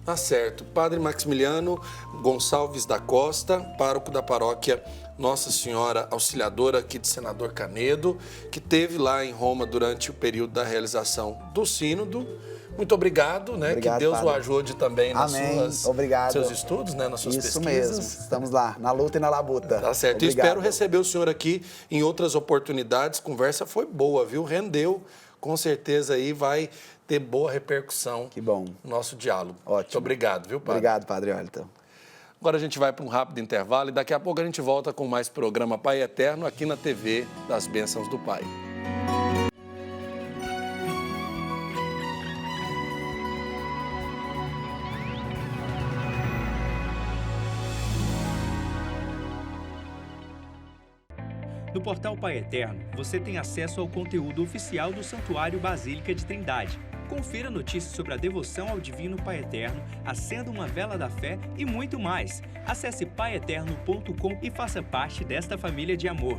Tá certo. Padre Maximiliano Gonçalves da Costa, pároco da paróquia Nossa Senhora Auxiliadora aqui de Senador Canedo, que esteve lá em Roma durante o período da realização do sínodo. Muito obrigado, né? Obrigado, que Deus padre. O ajude também nas seus estudos, né? Nas suas pesquisas. Isso mesmo, estamos lá, na luta e na labuta. Tá certo. Obrigado. E espero receber o senhor aqui em outras oportunidades. Conversa foi boa, viu? Rendeu. Com certeza aí vai ter boa repercussão. Que bom. No nosso diálogo. Ótimo. Muito obrigado, viu, padre? Obrigado, Padre Wellington. Agora a gente vai para um rápido intervalo e daqui a pouco a gente volta com mais programa Pai Eterno aqui na TV das Bênçãos do Pai. No portal Pai Eterno, você tem acesso ao conteúdo oficial do Santuário Basílica de Trindade. Confira notícias sobre a devoção ao Divino Pai Eterno, acenda uma vela da fé e muito mais. Acesse paieterno.com e faça parte desta família de amor.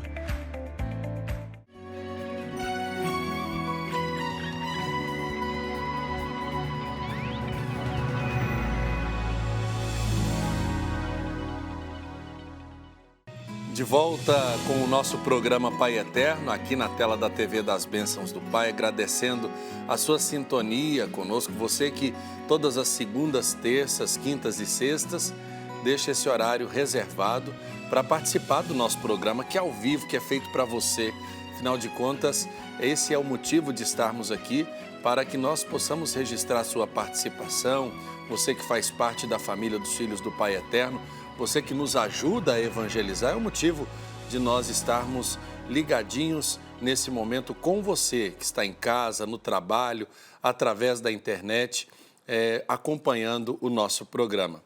De volta com o nosso programa Pai Eterno, aqui na tela da TV das Bênçãos do Pai, agradecendo a sua sintonia conosco, você que todas as segundas, terças, quintas e sextas deixa esse horário reservado para participar do nosso programa, que é ao vivo, que é feito para você, Afinal de contas, esse é o motivo de estarmos aqui, para que nós possamos registrar sua participação, você que faz parte da família dos Filhos do Pai Eterno, você que nos ajuda a evangelizar, é o motivo de nós estarmos ligadinhos nesse momento com você que está em casa, no trabalho, através da internet, acompanhando o nosso programa.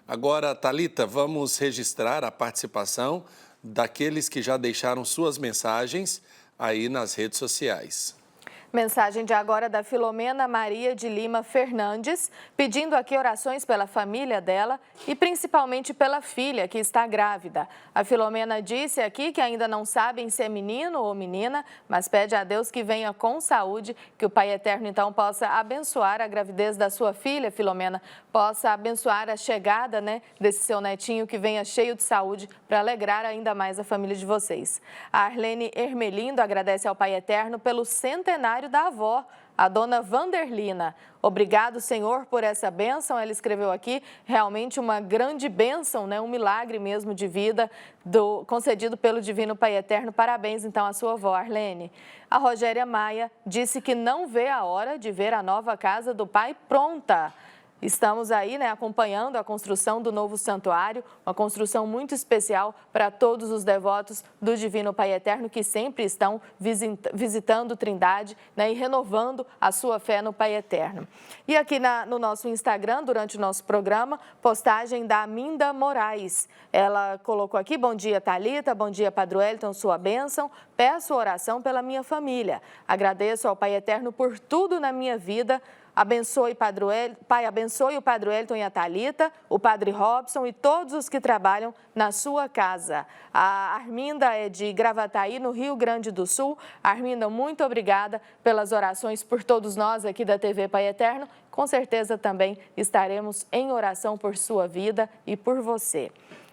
Agora, Thalita, vamos registrar a participação daqueles que já deixaram suas mensagens aí nas redes sociais. Mensagem de agora da Filomena Maria de Lima Fernandes, pedindo aqui orações pela família dela e principalmente pela filha que está grávida. A Filomena disse aqui que ainda não sabem se é menino ou menina, mas pede a Deus que venha com saúde, que o Pai Eterno então possa abençoar a gravidez da sua filha, Filomena, possa abençoar a chegada, desse seu netinho que venha cheio de saúde para alegrar ainda mais a família de vocês. A Arlene Ermelindo agradece ao Pai Eterno pelo centenário da avó, a dona Vanderlina. Obrigado, Senhor, por essa bênção. Ela escreveu aqui, realmente uma grande bênção, um milagre mesmo de vida concedido pelo Divino Pai Eterno. Parabéns, então, à sua avó, Arlene. A Rogéria Maia disse que não vê a hora de ver a nova casa do pai pronta. Estamos aí, acompanhando a construção do novo santuário, uma construção muito especial para todos os devotos do Divino Pai Eterno que sempre estão visitando Trindade e renovando a sua fé no Pai Eterno. E aqui no nosso Instagram, durante o nosso programa, postagem da Minda Moraes. Ela colocou aqui, bom dia, Thalita, bom dia, Padre Wellington, sua bênção. Peço oração pela minha família. Agradeço ao Pai Eterno por tudo na minha vida. Pai, abençoe o Padre Wellington e a Thalita, o Padre Robson e todos os que trabalham na sua casa. A Arminda é de Gravataí, no Rio Grande do Sul. Arminda, muito obrigada pelas orações por todos nós aqui da TV Pai Eterno. Com certeza também estaremos em oração por sua vida e por você.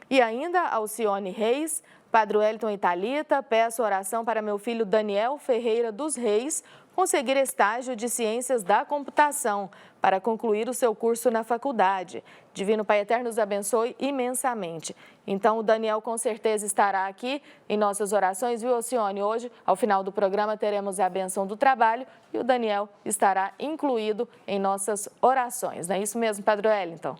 E ainda Alcione Reis, Padre Wellington e Thalita, peço oração para meu filho Daniel Ferreira dos Reis, conseguir estágio de Ciências da Computação para concluir o seu curso na faculdade. Divino Pai Eterno nos abençoe imensamente. Então, o Daniel com certeza estará aqui em nossas orações, viu, Alcione? Hoje, ao final do programa, teremos a bênção do trabalho e o Daniel estará incluído em nossas orações. Não é isso mesmo, Padre Wellington?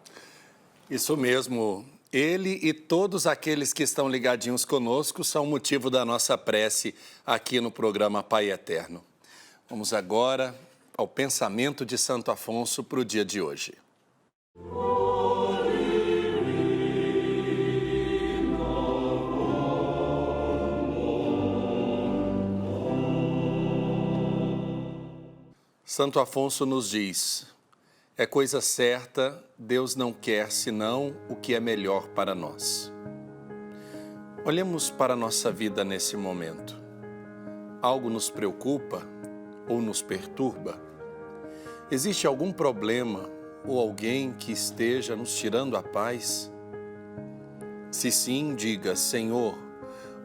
Isso mesmo. Ele e todos aqueles que estão ligadinhos conosco são motivo da nossa prece aqui no programa Pai Eterno. Vamos agora ao pensamento de Santo Afonso para o dia de hoje. Santo Afonso nos diz: é coisa certa, Deus não quer senão o que é melhor para nós. Olhemos para a nossa vida nesse momento. Algo nos preocupa ou nos perturba? Existe algum problema ou alguém que esteja nos tirando a paz? Se sim, diga: Senhor,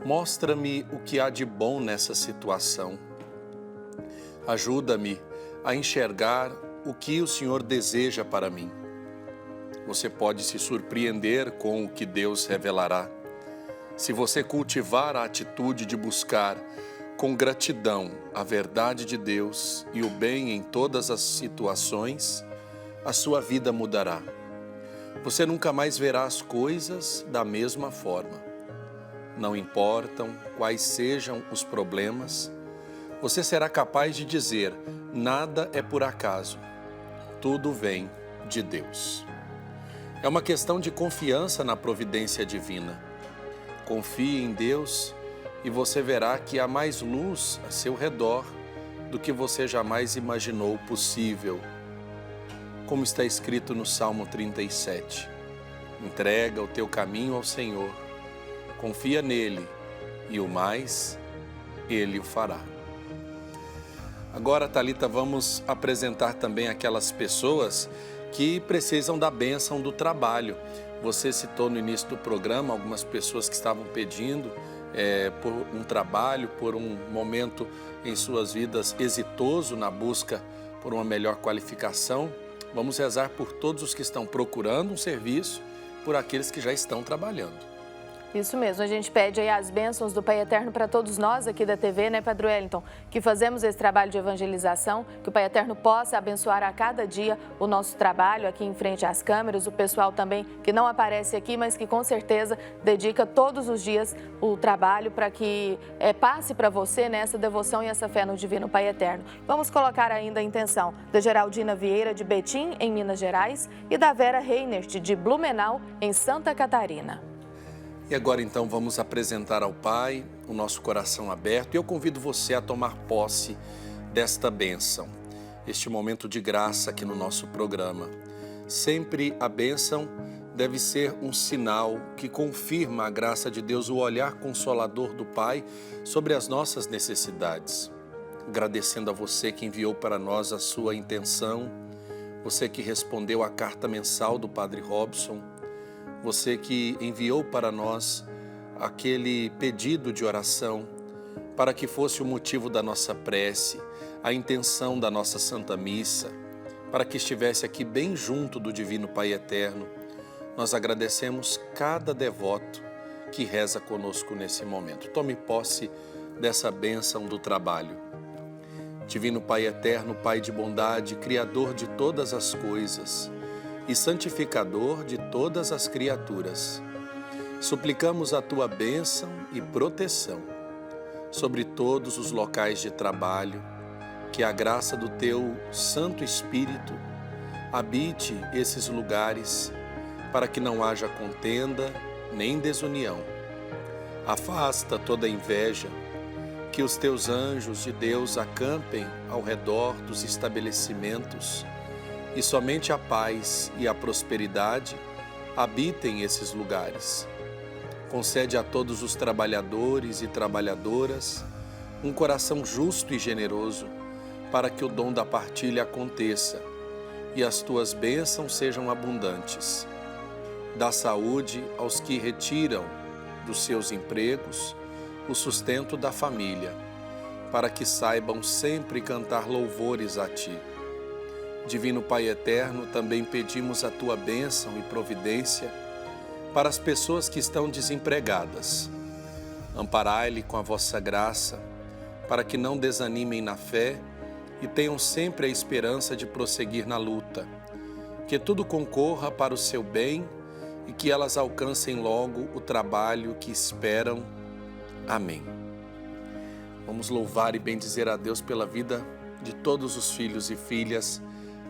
mostra-me o que há de bom nessa situação. Ajuda-me a enxergar o que o Senhor deseja para mim. Você pode se surpreender com o que Deus revelará. Se você cultivar a atitude de buscar com gratidão a verdade de Deus e o bem em todas as situações, a sua vida mudará. Você nunca mais verá as coisas da mesma forma. Não importam quais sejam os problemas, você será capaz de dizer: nada é por acaso, tudo vem de Deus. É uma questão de confiança na providência divina. Confie em Deus e você verá que há mais luz a seu redor do que você jamais imaginou possível. Como está escrito no Salmo 37, entrega o teu caminho ao Senhor, confia nele e o mais, ele o fará. Agora, Thalita, vamos apresentar também aquelas pessoas que precisam da bênção do trabalho. Você citou no início do programa algumas pessoas que estavam pedindo por um trabalho, por um momento em suas vidas exitoso na busca por uma melhor qualificação. Vamos rezar por todos os que estão procurando um serviço, por aqueles que já estão trabalhando. Isso mesmo, a gente pede aí as bênçãos do Pai Eterno para todos nós aqui da TV, né, Padre Wellington, que fazemos esse trabalho de evangelização, que o Pai Eterno possa abençoar a cada dia o nosso trabalho aqui em frente às câmeras, o pessoal também que não aparece aqui, mas que com certeza dedica todos os dias o trabalho para que passe para você, né, essa devoção e essa fé no Divino Pai Eterno. Vamos colocar ainda a intenção da Geraldina Vieira de Betim, em Minas Gerais, e da Vera Reinert de Blumenau, em Santa Catarina. E agora então vamos apresentar ao Pai o nosso coração aberto e eu convido você a tomar posse desta bênção, este momento de graça aqui no nosso programa. Sempre a bênção deve ser um sinal que confirma a graça de Deus, o olhar consolador do Pai sobre as nossas necessidades. Agradecendo a você que enviou para nós a sua intenção, você que respondeu à carta mensal do Padre Robson, você que enviou para nós aquele pedido de oração para que fosse o motivo da nossa prece, a intenção da nossa Santa Missa, para que estivesse aqui bem junto do Divino Pai Eterno. Nós agradecemos cada devoto que reza conosco nesse momento. Tome posse dessa bênção do trabalho. Divino Pai Eterno, Pai de bondade, Criador de todas as coisas e santificador de todas as criaturas, suplicamos a Tua bênção e proteção sobre todos os locais de trabalho, que a graça do Teu Santo Espírito habite esses lugares para que não haja contenda nem desunião. Afasta toda inveja, que os Teus anjos de Deus acampem ao redor dos estabelecimentos e somente a paz e a prosperidade habitem esses lugares. Concede a todos os trabalhadores e trabalhadoras um coração justo e generoso para que o dom da partilha aconteça e as Tuas bênçãos sejam abundantes. Dá saúde aos que retiram dos seus empregos o sustento da família, para que saibam sempre cantar louvores a Ti. Divino Pai Eterno, também pedimos a Tua bênção e providência para as pessoas que estão desempregadas. Amparai-lhe com a vossa graça, para que não desanimem na fé e tenham sempre a esperança de prosseguir na luta. Que tudo concorra para o seu bem e que elas alcancem logo o trabalho que esperam. Amém. Vamos louvar e bendizer a Deus pela vida de todos os filhos e filhas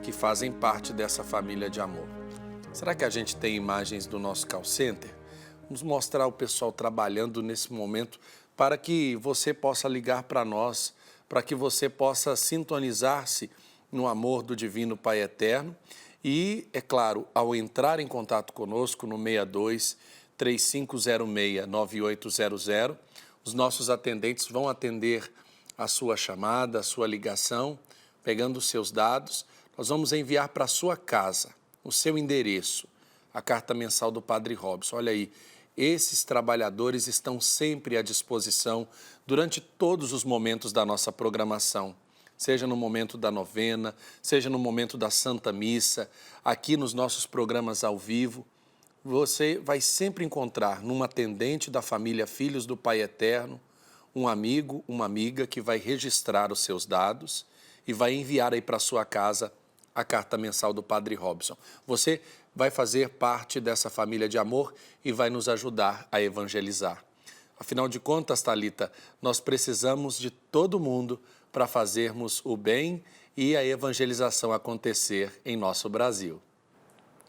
que fazem parte dessa família de amor. Será que a gente tem imagens do nosso call center? Vamos mostrar o pessoal trabalhando nesse momento para que você possa ligar para nós, para que você possa sintonizar-se no amor do Divino Pai Eterno. E, é claro, ao entrar em contato conosco no 62 3506 9800, os nossos atendentes vão atender a sua chamada, a sua ligação, pegando os seus dados. Nós vamos enviar para a sua casa, o seu endereço, a carta mensal do Padre Robson. Olha aí, esses trabalhadores estão sempre à disposição durante todos os momentos da nossa programação, seja no momento da novena, seja no momento da Santa Missa, aqui nos nossos programas ao vivo. Você vai sempre encontrar numa atendente da família Filhos do Pai Eterno, um amigo, uma amiga que vai registrar os seus dados e vai enviar aí para a sua casa a carta mensal do Padre Robson. Você vai fazer parte dessa família de amor e vai nos ajudar a evangelizar. Afinal de contas, Thalita, nós precisamos de todo mundo para fazermos o bem e a evangelização acontecer em nosso Brasil.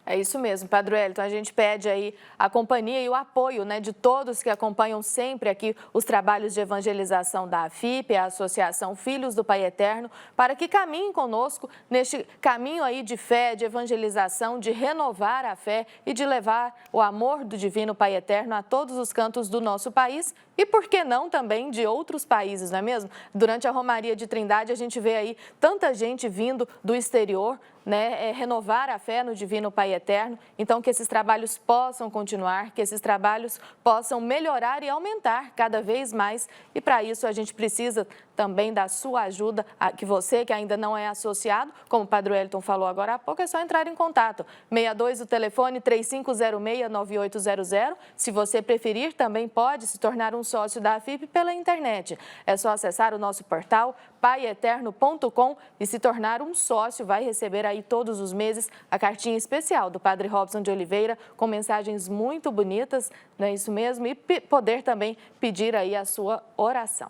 É isso mesmo, Padre Wellington. A gente pede aí a companhia e o apoio, né, de todos que acompanham sempre aqui os trabalhos de evangelização da AFIP, a Associação Filhos do Pai Eterno, para que caminhem conosco neste caminho aí de fé, de evangelização, de renovar a fé e de levar o amor do Divino Pai Eterno a todos os cantos do nosso país e, por que não, também de outros países, não é mesmo? Durante a Romaria de Trindade, a gente vê aí tanta gente vindo do exterior, né, renovar a fé no Divino Pai Eterno. Então, que esses trabalhos possam continuar, que esses trabalhos possam melhorar e aumentar cada vez mais. E, para isso, a gente precisa também da sua ajuda, que você que ainda não é associado, como o Padre Wellington falou agora há pouco, é só entrar em contato. 62, o telefone 3506-9800. Se você preferir, também pode se tornar um sócio da AFIP pela internet. É só acessar o nosso portal paieterno.com e se tornar um sócio. Vai receber aí todos os meses a cartinha especial do Padre Robson de Oliveira, com mensagens muito bonitas, não é isso mesmo? E poder também pedir aí a sua oração.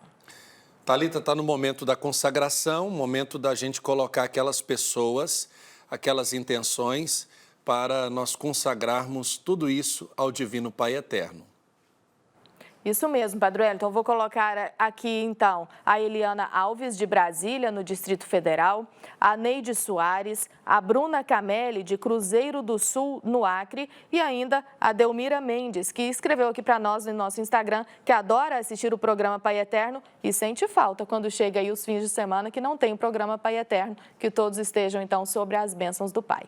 Thalita, está no momento da consagração, momento da gente colocar aquelas pessoas, aquelas intenções para nós consagrarmos tudo isso ao Divino Pai Eterno. Isso mesmo, Padre Wellington. Vou colocar aqui, então, a Eliana Alves, de Brasília, no Distrito Federal, a Neide Soares, a Bruna Camelli, de Cruzeiro do Sul, no Acre, e ainda a Delmira Mendes, que escreveu aqui para nós no nosso Instagram, que adora assistir o programa Pai Eterno e sente falta quando chega aí os fins de semana que não tem o programa Pai Eterno, que todos estejam, então, sobre as bênçãos do Pai.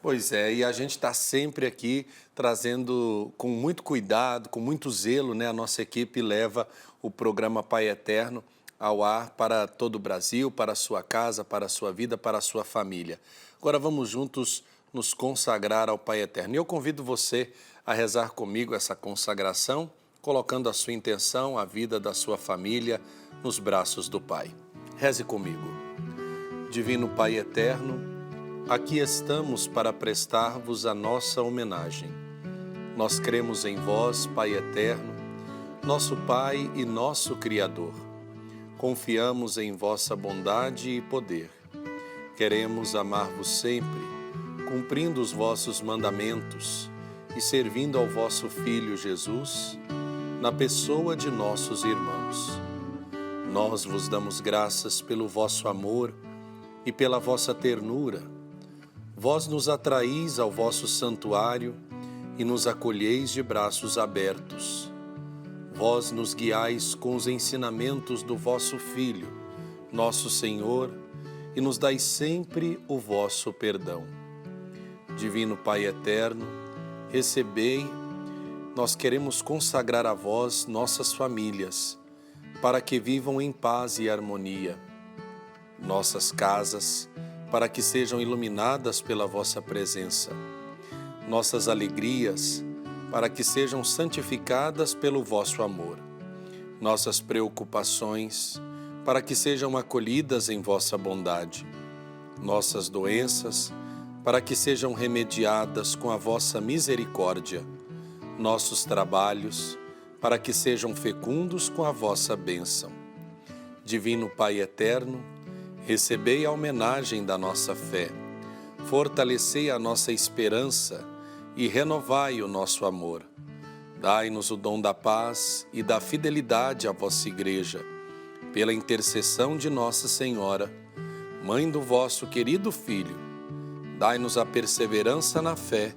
Pois é, e a gente está sempre aqui trazendo com muito cuidado, com muito zelo, né? A nossa equipe leva o programa Pai Eterno ao ar para todo o Brasil, para a sua casa, para a sua vida, para a sua família. Agora vamos juntos nos consagrar ao Pai Eterno. E eu convido você a rezar comigo essa consagração, colocando a sua intenção, a vida da sua família nos braços do Pai. Reze comigo. Divino Pai Eterno, aqui estamos para prestar-vos a nossa homenagem. Nós cremos em vós, Pai Eterno, nosso Pai e nosso Criador. Confiamos em vossa bondade e poder. Queremos amar-vos sempre, cumprindo os vossos mandamentos e servindo ao vosso Filho Jesus, na pessoa de nossos irmãos. Nós vos damos graças pelo vosso amor e pela vossa ternura. Vós nos atraís ao vosso santuário e nos acolheis de braços abertos. Vós nos guiais com os ensinamentos do vosso Filho, nosso Senhor, e nos dais sempre o vosso perdão. Divino Pai Eterno, recebei, nós queremos consagrar a vós nossas famílias, para que vivam em paz e harmonia. Nossas casas, para que sejam iluminadas pela vossa presença. Nossas alegrias, para que sejam santificadas pelo vosso amor. Nossas preocupações, para que sejam acolhidas em vossa bondade. Nossas doenças, para que sejam remediadas com a vossa misericórdia. Nossos trabalhos, para que sejam fecundos com a vossa bênção. Divino Pai Eterno, recebei a homenagem da nossa fé, fortalecei a nossa esperança e renovai o nosso amor. Dai-nos o dom da paz e da fidelidade à vossa Igreja, pela intercessão de Nossa Senhora, Mãe do vosso querido Filho. Dai-nos a perseverança na fé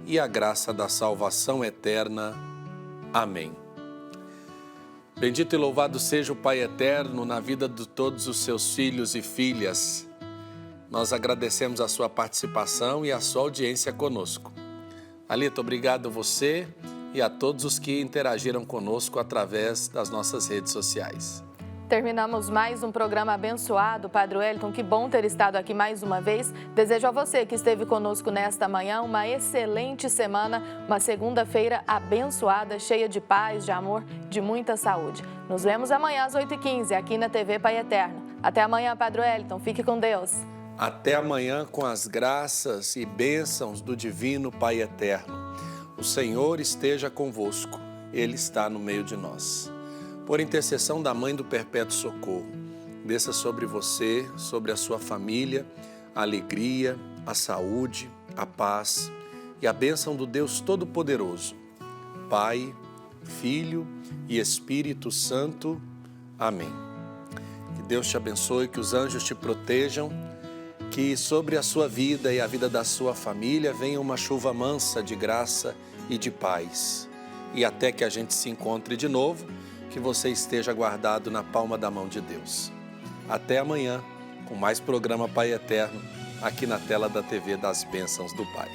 e a graça da salvação eterna. Amém. Bendito e louvado seja o Pai Eterno na vida de todos os seus filhos e filhas. Nós agradecemos a sua participação e a sua audiência conosco. Alito, obrigado a você e a todos os que interagiram conosco através das nossas redes sociais. Terminamos mais um programa abençoado, Padre Wellington. Que bom ter estado aqui mais uma vez. Desejo a você que esteve conosco nesta manhã uma excelente semana, uma segunda-feira abençoada, cheia de paz, de amor, de muita saúde. Nos vemos amanhã às 8h15 aqui na TV Pai Eterno. Até amanhã, Padre Wellington. Fique com Deus. Até amanhã com as graças e bênçãos do Divino Pai Eterno. O Senhor esteja convosco. Ele está no meio de nós. Por intercessão da Mãe do Perpétuo Socorro, desça sobre você, sobre a sua família, a alegria, a saúde, a paz e a bênção do Deus Todo-Poderoso, Pai, Filho e Espírito Santo. Amém. Que Deus te abençoe, que os anjos te protejam, que sobre a sua vida e a vida da sua família venha uma chuva mansa de graça e de paz. E até que a gente se encontre de novo, que você esteja guardado na palma da mão de Deus. Até amanhã, com mais programa Pai Eterno, aqui na tela da TV das Bênçãos do Pai.